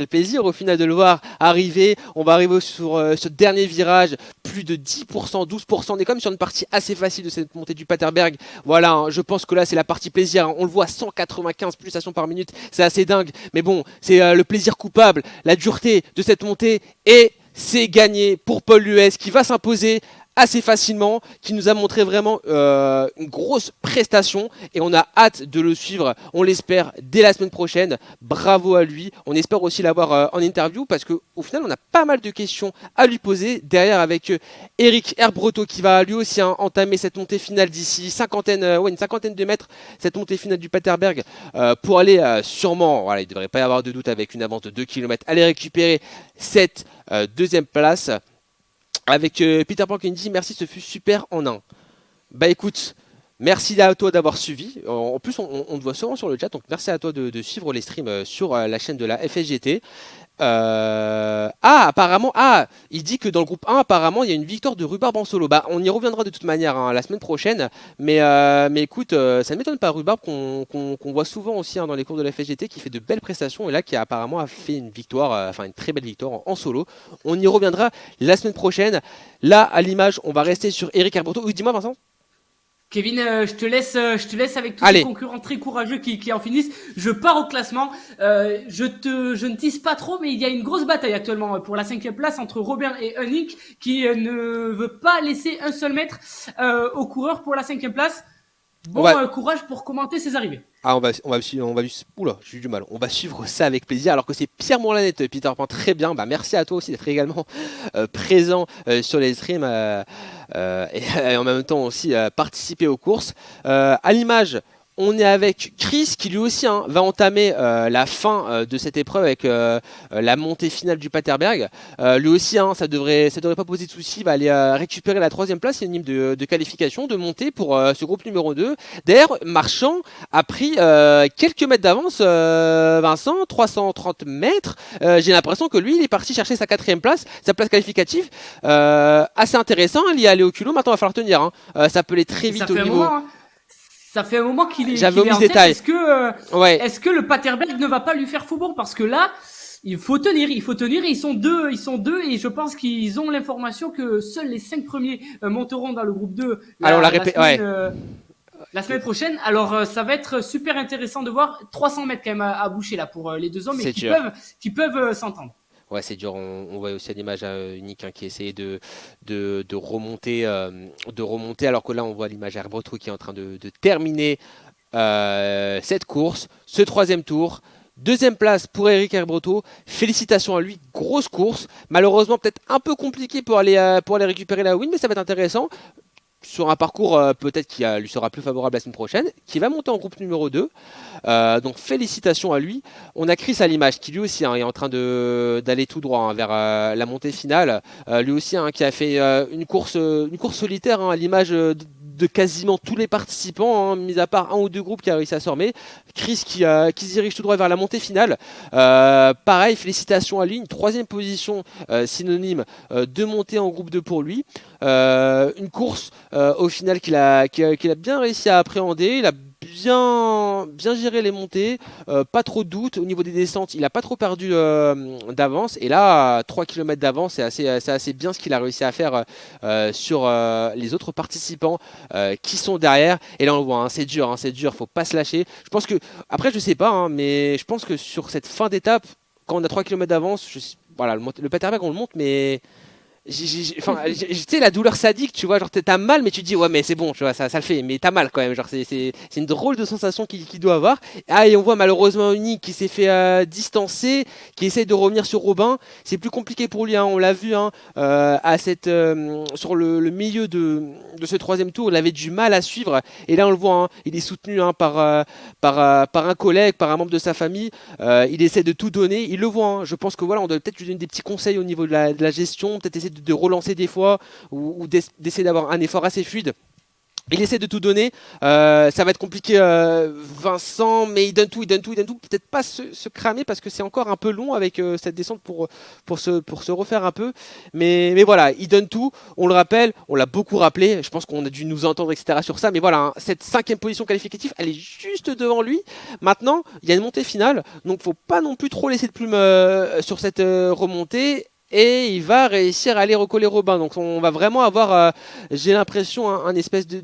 au final de le voir arriver. On va arriver sur ce dernier virage, plus de 10%, 12%. On est comme sur une partie assez facile de cette montée du Paterberg. Voilà, hein, je pense que là, c'est la partie plaisir. Hein. On le voit, 195 pulsations par minute, c'est assez dingue. Mais bon, c'est le plaisir coupable, la dureté de cette montée. Et c'est gagné pour Paul Lues qui va s'imposer assez facilement, qui nous a montré vraiment une grosse prestation et on a hâte de le suivre, on l'espère dès la semaine prochaine. Bravo à lui, on espère aussi l'avoir en interview parce qu'au final on a pas mal de questions à lui poser derrière avec Eric Herbreto qui va lui aussi entamer cette montée finale d'ici une cinquantaine de mètres, cette montée finale du Paterberg pour aller sûrement, voilà, il ne devrait pas y avoir de doute avec une avance de 2 km, aller récupérer cette deuxième place. Avec Peter Pan qui nous dit merci, ce fut super en un. Bah écoute, merci à toi d'avoir suivi. En plus, on te voit souvent sur le chat, donc merci à toi de suivre les streams sur la chaîne de la FSGT. Apparemment, il dit que dans le groupe 1, apparemment, il y a une victoire de Rhubarbe en solo. Bah, on y reviendra de toute manière hein, la semaine prochaine. Mais écoute, ça ne m'étonne pas, Rhubarbe, qu'on voit souvent aussi hein, dans les cours de la FSGT, qui fait de belles prestations et là qui a apparemment fait une victoire, enfin une très belle victoire en solo. On y reviendra la semaine prochaine. Là, à l'image, on va rester sur Eric Herbreto. Oui, dis-moi, Vincent. Kevin, je te laisse avec tous ces concurrents très courageux qui en finissent. Je pars au classement. Je ne tease pas trop, mais il y a une grosse bataille actuellement pour la 5e place entre Robin et Hunnick qui ne veut pas laisser un seul mètre aux coureurs pour la 5e place. Bon courage pour commenter ces arrivées. Oula, j'ai eu du mal. On va suivre ça avec plaisir. Alors que c'est Pierre Mourlanette, Peter Pan, très bien. Bah merci à toi aussi d'être également présent sur les streams et en même temps aussi participer aux courses. À l'image, on est avec Chris qui lui aussi va entamer la fin de cette épreuve avec la montée finale du Paterberg. Lui aussi, ça devrait pas poser de soucis. Il va aller récupérer la 3e place, synonyme de qualification, de montée pour ce groupe numéro 2. D'ailleurs, Marchand a pris quelques mètres d'avance, Vincent, 330 mètres. J'ai l'impression que lui, il est parti chercher sa 4e place, sa place qualificative. Assez intéressant, il y est allé au culot. Maintenant, il va falloir tenir. Ça peut aller très vite au niveau... Ça fait un moment qu'il est. J'avais omis ce détail. Est-ce que le Paterberg ne va pas lui faire faux bon parce que là, il faut tenir et ils sont deux et je pense qu'ils ont l'information que seuls les 5 premiers monteront dans le groupe 2 la semaine prochaine. Alors ça va être super intéressant de voir 300 mètres quand même à boucher là pour les deux hommes et qui peuvent s'entendre. Ouais, c'est dur. On voit aussi à l'image unique qui essayait de remonter, alors que là, on voit l'image à Herbreto qui est en train de terminer cette course, ce 3e tour. 2e place pour Eric Herbreto. Félicitations à lui. Grosse course. Malheureusement, peut-être un peu compliqué pour aller récupérer la win, mais ça va être intéressant. Sur un parcours peut-être qui lui sera plus favorable la semaine prochaine, qui va monter en groupe numéro 2. Donc félicitations à lui. On a Chris à l'image qui lui aussi est en train d'aller tout droit vers la montée finale. Lui aussi qui a fait une course solitaire à l'image de quasiment tous les participants, mis à part un ou deux groupes qui a réussi à s'ormer. Chris qui se dirige tout droit vers la montée finale. Pareil, félicitations à lui. Une 3e position synonyme de montée en groupe 2 pour lui. Une course au final qu'il a bien réussi à appréhender. Il a bien géré les montées, pas trop de doute au niveau des descentes, il a pas trop perdu d'avance et là 3 km d'avance c'est assez bien ce qu'il a réussi à faire sur les autres participants qui sont derrière. Et là on le voit, c'est dur, faut pas se lâcher. Je pense que, après je sais pas, mais je pense que sur cette fin d'étape, quand on a 3 km d'avance, voilà, le Paterberg on le monte, mais tu sais, la douleur sadique, tu vois, genre t'as mal, mais tu te dis ouais, mais c'est bon, tu vois, ça le fait, mais t'as mal quand même, genre c'est une drôle de sensation qu'il doit avoir. Et on voit malheureusement Unique qui s'est fait distancer, qui essaie de revenir sur Robin. C'est plus compliqué pour lui, on l'a vu sur le milieu de ce 3e tour, il avait du mal à suivre. Et là on le voit, il est soutenu par un collègue, par un membre de sa famille. Il essaie de tout donner, il le voit. Je pense que voilà, on doit peut-être lui donner des petits conseils au niveau de la gestion, peut-être essayer de relancer des fois ou d'essayer d'avoir un effort assez fluide Il essaie de tout donner, ça va être compliqué Vincent, mais il donne tout, peut-être pas se cramer parce que c'est encore un peu long avec cette descente pour se refaire un peu, mais voilà, il donne tout, on le rappelle, on l'a beaucoup rappelé, je pense qu'on a dû nous entendre etc sur ça, mais voilà, hein, cette 5e position qualificative, elle est juste devant lui, maintenant il y a une montée finale, donc faut pas non plus trop laisser de plume sur cette remontée, et il va réussir à aller recoller Robin. Donc on va vraiment avoir, j'ai l'impression, un espèce de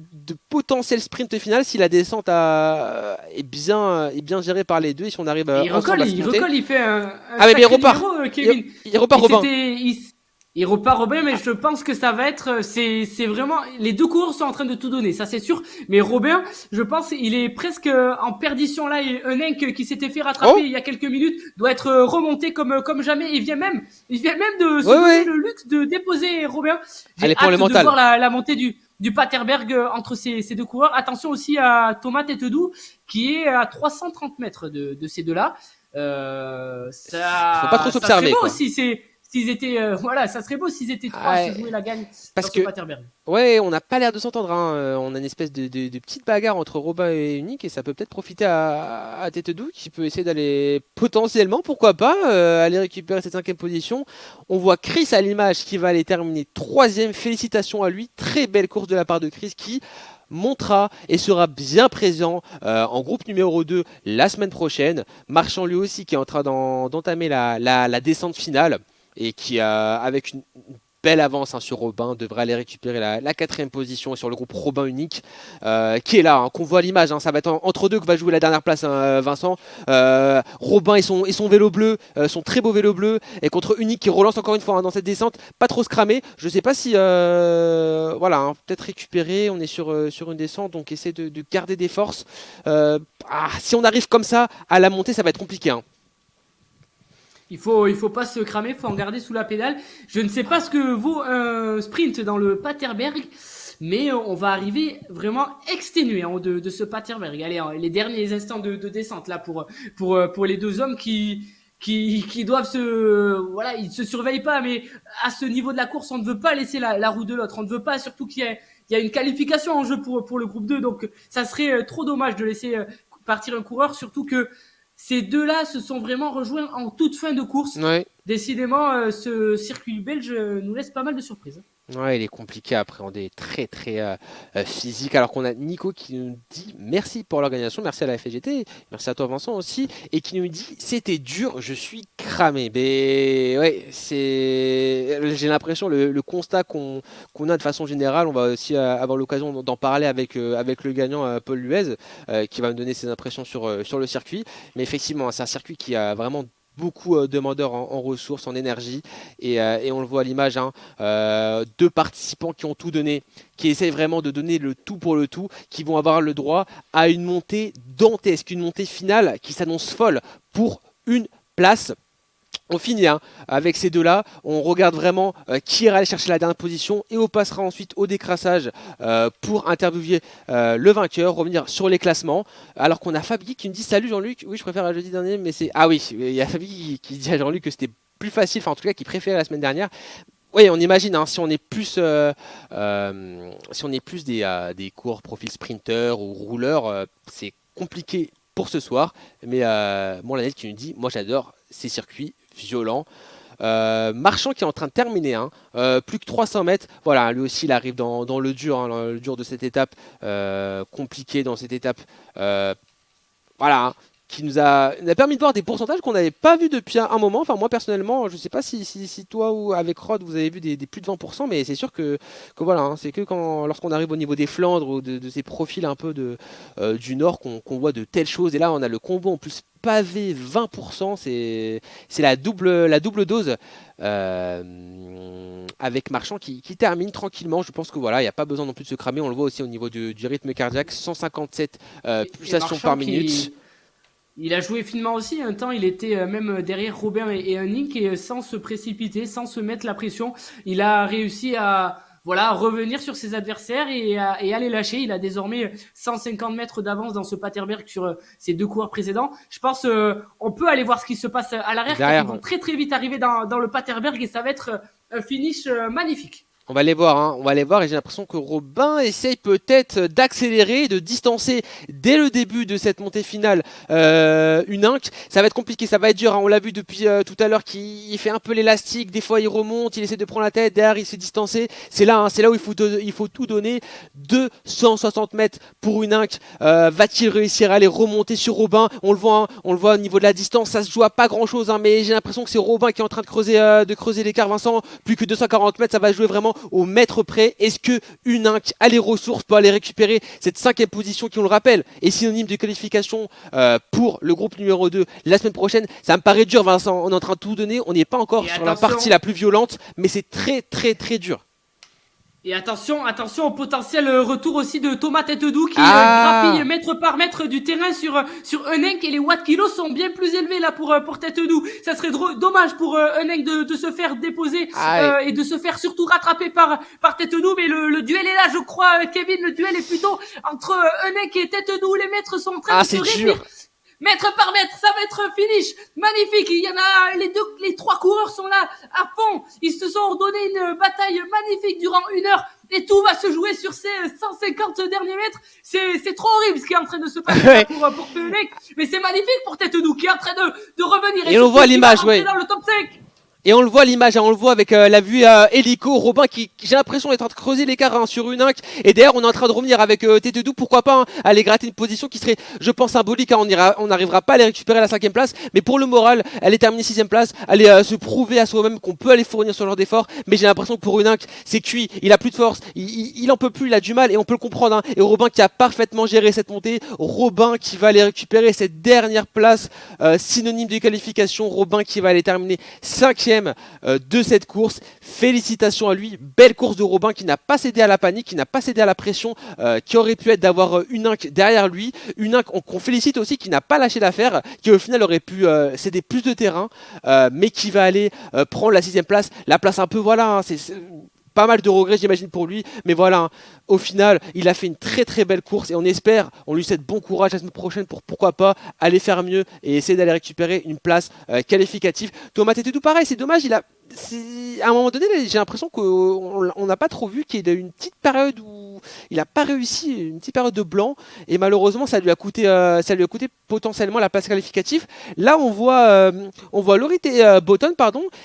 potentiel sprint final si la descente est bien gérée par les deux et si on arrive ensemble à se monter. Il fait un Ah mais il sacré repart. numéro, Kevin. Il repart Robin. Il repart Robin, mais je pense que ça va être, c'est vraiment, les deux coureurs sont en train de tout donner, ça c'est sûr. Mais Robin, je pense, il est presque en perdition là. Et un Henk qui s'était fait rattraper il y a quelques minutes doit être remonté comme jamais. Il vient même de se donner le luxe de déposer Robin. J'ai hâte de voir la montée du Paterberg entre ces deux coureurs. Attention aussi à Thomas Têtedoux qui est à 330 mètres de ces deux-là. Ça, faut pas trop s'observer. Ça serait beau aussi, s'ils étaient, ça serait beau s'ils étaient trois à se jouer la gagne parce que Paterberg. Ouais, on n'a pas l'air de s'entendre. Hein. On a une espèce de petite bagarre entre Robin et Unique et ça peut peut-être profiter à Têtedoux qui peut essayer d'aller potentiellement, pourquoi pas, aller récupérer cette 5e position. On voit Chris à l'image qui va aller terminer 3e. Félicitations à lui. Très belle course de la part de Chris qui montera et sera bien présent en groupe numéro 2 la semaine prochaine. Marchand lui aussi qui est en train d'entamer la descente finale et qui avec une belle avance sur Robin devrait aller récupérer la 4e position sur le groupe Robin Unique qui est là, hein, qu'on voit à l'image, hein, ça va être entre deux que va jouer la dernière place, hein, Vincent. Robin et son vélo bleu, son très beau vélo bleu, et contre Unique qui relance encore une fois, hein, dans cette descente, pas trop se cramer. Je sais pas si voilà, hein, peut-être récupérer, on est sur une descente, donc essayer de garder des forces. Si on arrive comme ça à la montée, ça va être compliqué, hein. Il faut pas se cramer, faut en garder sous la pédale. Je ne sais pas ce que vaut un sprint dans le Paterberg, mais on va arriver vraiment exténué de ce Paterberg. Allez, les derniers instants de descente là pour les deux hommes qui doivent ils se surveillent pas, mais à ce niveau de la course, on ne veut pas laisser la roue de l'autre. On ne veut pas, surtout qu'il y a une qualification en jeu pour le groupe 2, donc ça serait trop dommage de laisser partir un coureur, surtout que ces deux-là se sont vraiment rejoints en toute fin de course. Ouais. Décidément, ce circuit belge nous laisse pas mal de surprises. Ouais, il est compliqué à appréhender, très très physique. Alors qu'on a Nico qui nous dit merci pour l'organisation, merci à la FGT, merci à toi Vincent aussi, et qui nous dit c'était dur, je suis cramé. Mais ouais, j'ai l'impression le constat qu'on a de façon générale, on va aussi avoir l'occasion d'en parler avec le gagnant Paul Luez, qui va me donner ses impressions sur le circuit. Mais effectivement, c'est un circuit qui a vraiment beaucoup demandeurs en ressources, en énergie, et on le voit à l'image, hein, deux participants qui ont tout donné, qui essayent vraiment de donner le tout pour le tout, qui vont avoir le droit à une montée dantesque, une montée finale qui s'annonce folle pour une place. On finit, hein, avec ces deux-là, on regarde vraiment qui ira aller chercher la dernière position et on passera ensuite au décrassage pour interviewer le vainqueur, revenir sur les classements. Alors qu'on a Fabi qui me dit salut Jean-Luc, oui je préfère la jeudi dernier, mais c'est... Ah oui, il y a Fabi qui dit à Jean-Luc que c'était plus facile, enfin en tout cas qui préférait la semaine dernière. Oui, on imagine, hein, si on est plus des coureurs profil sprinter ou rouleur, c'est compliqué pour ce soir. Mais bon, Lanel qui nous dit, moi j'adore ces circuits violents. Marchand qui est en train de terminer, hein, plus que 300 mètres. Voilà, lui aussi il arrive dans le dur, hein, le dur de cette étape, compliqué dans cette étape. Voilà, hein, qui nous a permis de voir des pourcentages qu'on n'avait pas vu depuis un moment. Enfin, moi personnellement, je ne sais pas si toi ou avec Rod vous avez vu des plus de 20%, mais c'est sûr que voilà, hein, c'est que lorsqu'on arrive au niveau des Flandres ou de ces profils un peu du Nord qu'on voit de telles choses. Et là, on a le combo en plus pavé 20%, c'est la double dose avec Marchand qui termine tranquillement. Je pense que voilà, il n'y a pas besoin non plus de se cramer. On le voit aussi au niveau du rythme cardiaque, 157 pulsations par minute. Il a joué finement aussi. Un temps, il était même derrière Robin et Nick, et sans se précipiter, sans se mettre la pression, il a réussi à revenir sur ses adversaires et à les lâcher. Il a désormais 150 mètres d'avance dans ce Paterberg sur ses deux coureurs précédents. Je pense on peut aller voir ce qui se passe à l'arrière, car ils vont très très vite arriver dans le Paterberg et ça va être un finish magnifique. On va les voir, hein. On va les voir et j'ai l'impression que Robin essaye peut-être d'accélérer, de distancer dès le début de cette montée finale une Inc. Ça va être compliqué, ça va être dur, hein. On l'a vu depuis tout à l'heure qu'il fait un peu l'élastique, des fois il remonte, il essaie de prendre la tête, derrière il s'est distancé. C'est là où il faut tout donner. 260 mètres pour une Inc. Va-t-il réussir à aller remonter sur Robin? On le voit au niveau de la distance, ça se joue à pas grand chose, hein, mais j'ai l'impression que c'est Robin qui est en train de creuser l'écart. Vincent, plus que 240 mètres, ça va jouer vraiment au mètre près. Est-ce que une Inc a les ressources pour aller récupérer cette 5e position qui, on le rappelle, est synonyme de qualification pour le groupe numéro 2 la semaine prochaine? Ça me paraît dur, Vincent. On est en train de tout donner. On n'est pas encore sur la partie la plus violente, mais c'est très très très dur. Et attention au potentiel retour aussi de Thomas Têtedoux qui grappille mètre par mètre du terrain sur Euneng, et les watts kilos sont bien plus élevés là pour Têtedoux. Ça serait dommage pour Euneng de se faire déposer et de se faire surtout rattraper par Têtedoux, mais le duel est là, je crois, Kevin. Le duel est plutôt entre Euneng et Têtedoux. Les mètres sont en train de se réduire. Mètre par mètre, ça va être finish magnifique. Il y en a, les 3 coureurs sont là à fond. Ils se sont donné une bataille magnifique durant 1 heure et tout va se jouer sur ces 150 derniers mètres. C'est trop horrible ce qui est en train de se passer pour Euneng, mais c'est magnifique pour Têtedoux qui est en train de revenir et on voit l'image, dans le top 5. Et on le voit l'image, hein, on le voit avec la vue hélico, Robin qui j'ai l'impression d'être en train de creuser l'écart sur une Inc. Et derrière on est en train de revenir avec Têtedoux, pourquoi pas aller gratter une position qui serait, je pense, symbolique, hein. On n'arrivera pas à aller récupérer la 5e place, mais pour le moral, aller terminer 6e place, aller se prouver à soi-même qu'on peut aller fournir ce genre d'effort. Mais j'ai l'impression que pour une Inc, c'est cuit, il a plus de force, il en peut plus, il a du mal et on peut le comprendre, hein. Et Robin qui a parfaitement géré cette montée, Robin qui va aller récupérer cette dernière place synonyme de qualification, Robin qui va aller terminer 5e de cette course. Félicitations à lui, belle course de Robin qui n'a pas cédé à la panique, qui n'a pas cédé à la pression qui aurait pu être d'avoir une Inc derrière lui, une Inc qu'on félicite aussi, qui n'a pas lâché l'affaire, qui au final aurait pu céder plus de terrain, mais qui va aller prendre la 6e place, la place un peu, voilà, hein, c'est pas mal de regrets j'imagine pour lui, mais voilà, hein, au final il a fait une très très belle course et on lui souhaite bon courage la semaine prochaine pour pourquoi pas aller faire mieux et essayer d'aller récupérer une place qualificative. Thomas Têtedoux pareil, c'est dommage, à un moment donné j'ai l'impression qu'on n'a pas trop vu qu'il y a eu une petite période où il n'a pas réussi, une petite période de blanc, et malheureusement ça lui a coûté potentiellement la place qualificative. Là on voit Laurie Botton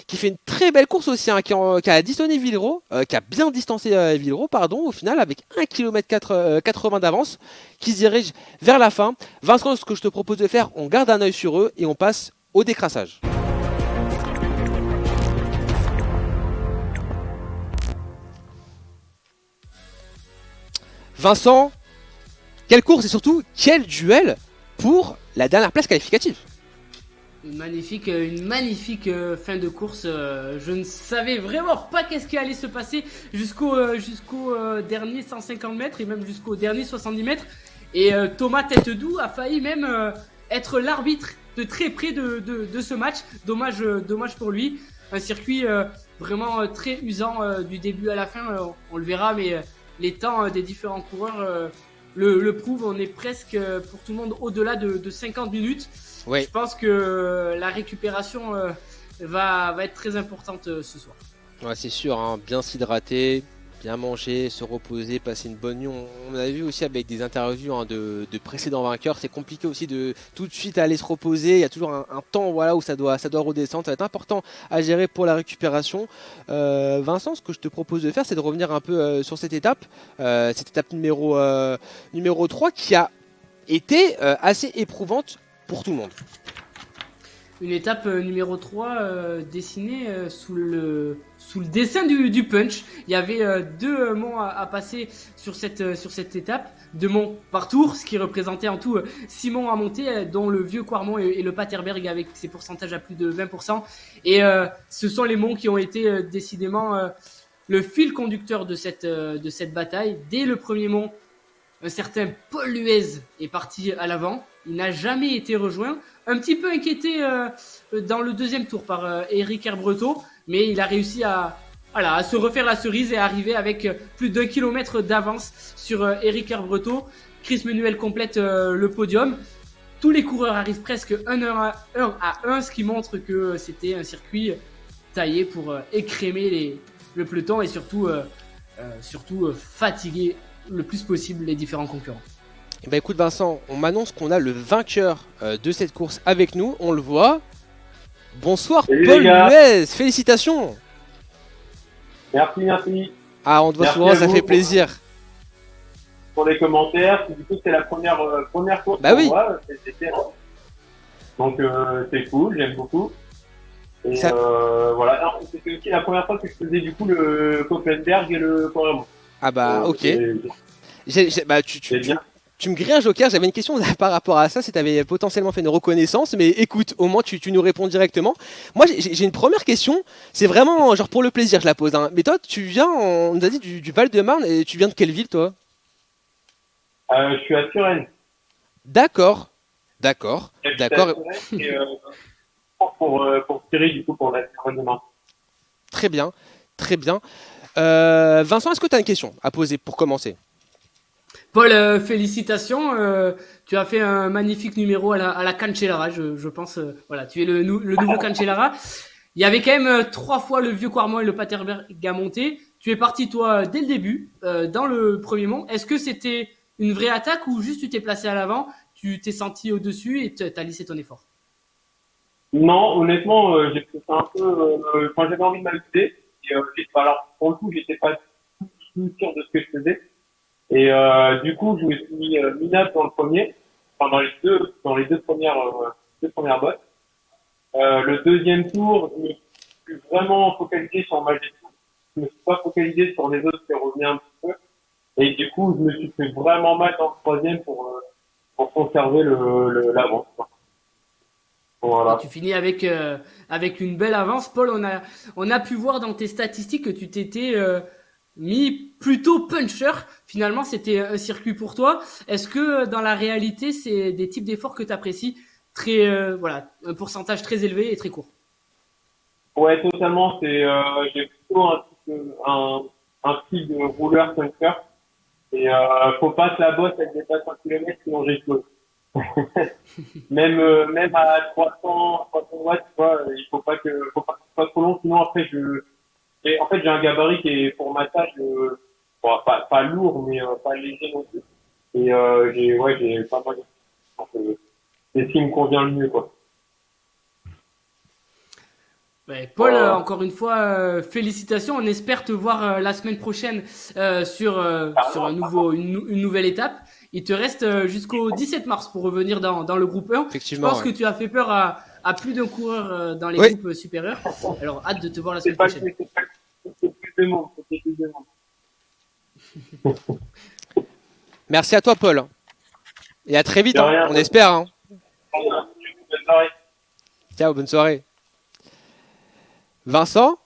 qui fait une très belle course aussi, hein, qui a distancé Villeroy, qui a bien distancé Villeroy au final avec 1 km 80 d'avance, qui se dirige vers la fin. Vincent, ce que je te propose de faire, on garde un œil sur eux et on passe au décrassage. Vincent, quelle course et surtout quel duel pour la dernière place qualificative. Une magnifique fin de course. Je ne savais vraiment pas qu'est-ce qui allait se passer jusqu'au dernier 150 mètres et même jusqu'au dernier 70 mètres. Et Thomas Têtedoux a failli même être l'arbitre de très près de ce match. Dommage pour lui. Un circuit vraiment très usant du début à la fin. On le verra, mais les temps des différents coureurs le prouvent. On est presque pour tout le monde au-delà de 50 minutes. Oui. Je pense que la récupération va être très importante ce soir. Ouais, c'est sûr, hein, bien s'hydrater, bien manger, se reposer, passer une bonne nuit. On a vu aussi avec des interviews, hein, de précédents vainqueurs, c'est compliqué aussi de tout de suite aller se reposer. Il y a toujours un temps, voilà, où ça doit redescendre. Ça va être important à gérer pour la récupération. Vincent, ce que je te propose de faire, c'est de revenir un peu sur cette étape numéro 3 qui a été assez éprouvante pour tout le monde. Une étape numéro 3 dessinée sous le dessin du punch. Il y avait 2 monts à passer sur cette étape. 2 monts par tour, ce qui représentait en tout 6 monts à monter, dont le vieux Quarmont et le Paterberg avec ses pourcentages à plus de 20%. Et ce sont les monts qui ont été décidément le fil conducteur de cette bataille. Dès le premier mont, un certain Paul Luez est parti à l'avant. Il n'a jamais été rejoint. Un petit peu inquiété dans le deuxième tour par Eric Herbretot, mais il a réussi à se refaire la cerise et à arriver avec plus d'1 kilomètre d'avance sur Eric Herbretot. Chris Menuel complète le podium. Tous les coureurs arrivent presque 1 à 1, ce qui montre que c'était un circuit taillé pour écrémer le peloton et surtout fatiguer le plus possible les différents concurrents. Eh ben écoute Vincent, on m'annonce qu'on a le vainqueur de cette course avec nous, on le voit. Bonsoir Salut, Paul les gars. Luez, félicitations. Merci Ah, on te voit Merci souvent, à ça vous fait plaisir. pour les commentaires. Du coup, c'est la première course Bah pour oui. moi. Donc, c'est cool, j'aime beaucoup. Et Ça- voilà. Non, c'était aussi la première fois que je faisais du coup le Koppenberg et le Corrèze. Ah bah ok. Bah, tu C'est bien. me grilles un joker, j'avais une question par rapport à ça, si tu avais potentiellement fait une reconnaissance, mais écoute, au moins tu nous réponds directement. Moi j'ai une première question, c'est vraiment genre pour le plaisir, je la pose. Hein. Mais toi, tu viens, on nous a dit du Val-de-Marne, et tu viens de quelle ville toi? Je suis à Suresnes. D'accord. J'habite à Suresnes et pour Thierry, du coup, pour la semaine demain. Très bien. Vincent, est-ce que tu as une question à poser pour commencer? Paul, félicitations. Tu as fait un magnifique numéro à la Cancellara, je pense. Voilà, tu es le nouveau Cancellara. Il y avait quand même 3 fois le vieux Quarmont et le Paterberg à monter. Tu es parti, toi, dès le début, dans le premier mont. Est-ce que c'était une vraie attaque ou juste tu t'es placé à l'avant, tu t'es senti au-dessus et tu as lissé ton effort? Non, honnêtement, j'ai fait ça un peu quand j'avais envie de m'amuser. Et alors, pour le coup, j'étais pas tout sûr de ce que je faisais. Et du coup, je me suis mis minable dans le premier, enfin dans les deux premières bottes. Le deuxième tour, je me suis vraiment focalisé sur ma gestion. Je me suis pas focalisé sur les autres qui revenaient un petit peu. Et du coup, je me suis fait vraiment mal dans le troisième pour conserver l'avance, quoi. Voilà. Et tu finis avec une belle avance. Paul, on a pu voir dans tes statistiques que tu t'étais mis plutôt puncher. Finalement, c'était un circuit pour toi. Est-ce que dans la réalité, c'est des types d'efforts que tu apprécies très, voilà, un pourcentage très élevé et très court? Ouais, totalement. J'ai plutôt un style de rouleur puncher. Et faut pas que la bosse elle dépasse 1 km sinon j'explose. Même à 300 watts, tu vois, il faut pas que ce soit trop long, sinon après en fait j'ai un gabarit qui est pour ma taille, bon, pas lourd mais pas léger non plus. Et j'ai pas mal de c'est ce qui me convient le mieux, quoi. Ouais, Paul, encore une fois, félicitations. On espère te voir la semaine prochaine sur une nouvelle étape. Il te reste jusqu'au 17 mars pour revenir dans le groupe 1. Je Effectivement. pense que tu as fait peur à plus d'un coureur dans les groupes supérieurs. Alors, hâte de te voir la semaine prochaine. C'est plus de monde, c'est plus de monde. Merci à toi Paul. Et à très vite, De hein, rien. on espère. Hein. Bonne soirée. Ciao, bonne soirée. Vincent,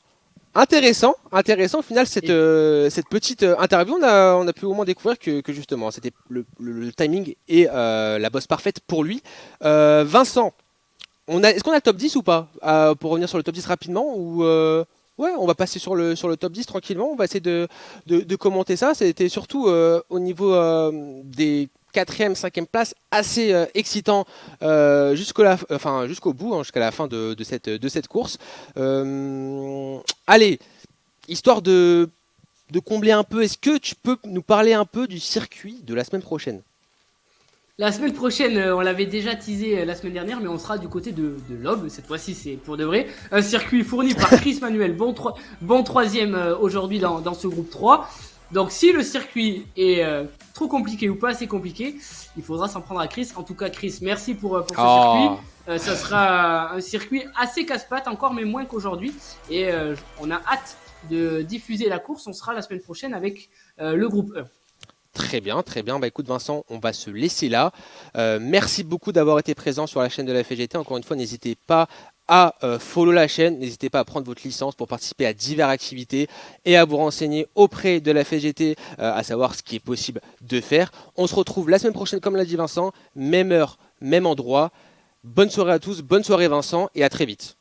intéressant au final cette petite interview, on a pu au moins découvrir que justement c'était le timing et la bosse parfaite pour lui. Vincent, est-ce qu'on a le top 10 ou pas? Pour revenir sur le top 10 rapidement ou ouais, on va passer sur le top 10 tranquillement, on va essayer de commenter ça. C'était surtout au niveau des 4e, 5e places, assez excitant jusqu'au bout, hein, jusqu'à la fin de cette course. Allez, histoire de combler un peu, est-ce que tu peux nous parler un peu du circuit de la semaine prochaine? La semaine prochaine, on l'avait déjà teasé la semaine dernière, mais on sera du côté de l'Aube. Cette fois-ci, c'est pour de vrai. Un circuit fourni par Chris Manuel, bon troisième aujourd'hui dans ce groupe 3. Donc si le circuit est trop compliqué ou pas assez compliqué, il faudra s'en prendre à Chris. En tout cas, Chris, merci pour ce circuit. Ça sera un circuit assez casse-pattes encore, mais moins qu'aujourd'hui. Et on a hâte de diffuser la course. On sera la semaine prochaine avec le groupe 1. Très bien. Bah écoute Vincent, on va se laisser là. Merci beaucoup d'avoir été présent sur la chaîne de la FGT. Encore une fois, n'hésitez pas à follow la chaîne, n'hésitez pas à prendre votre licence pour participer à diverses activités et à vous renseigner auprès de la FGT, à savoir ce qui est possible de faire. On se retrouve la semaine prochaine, comme l'a dit Vincent, même heure, même endroit. Bonne soirée à tous, bonne soirée Vincent et à très vite.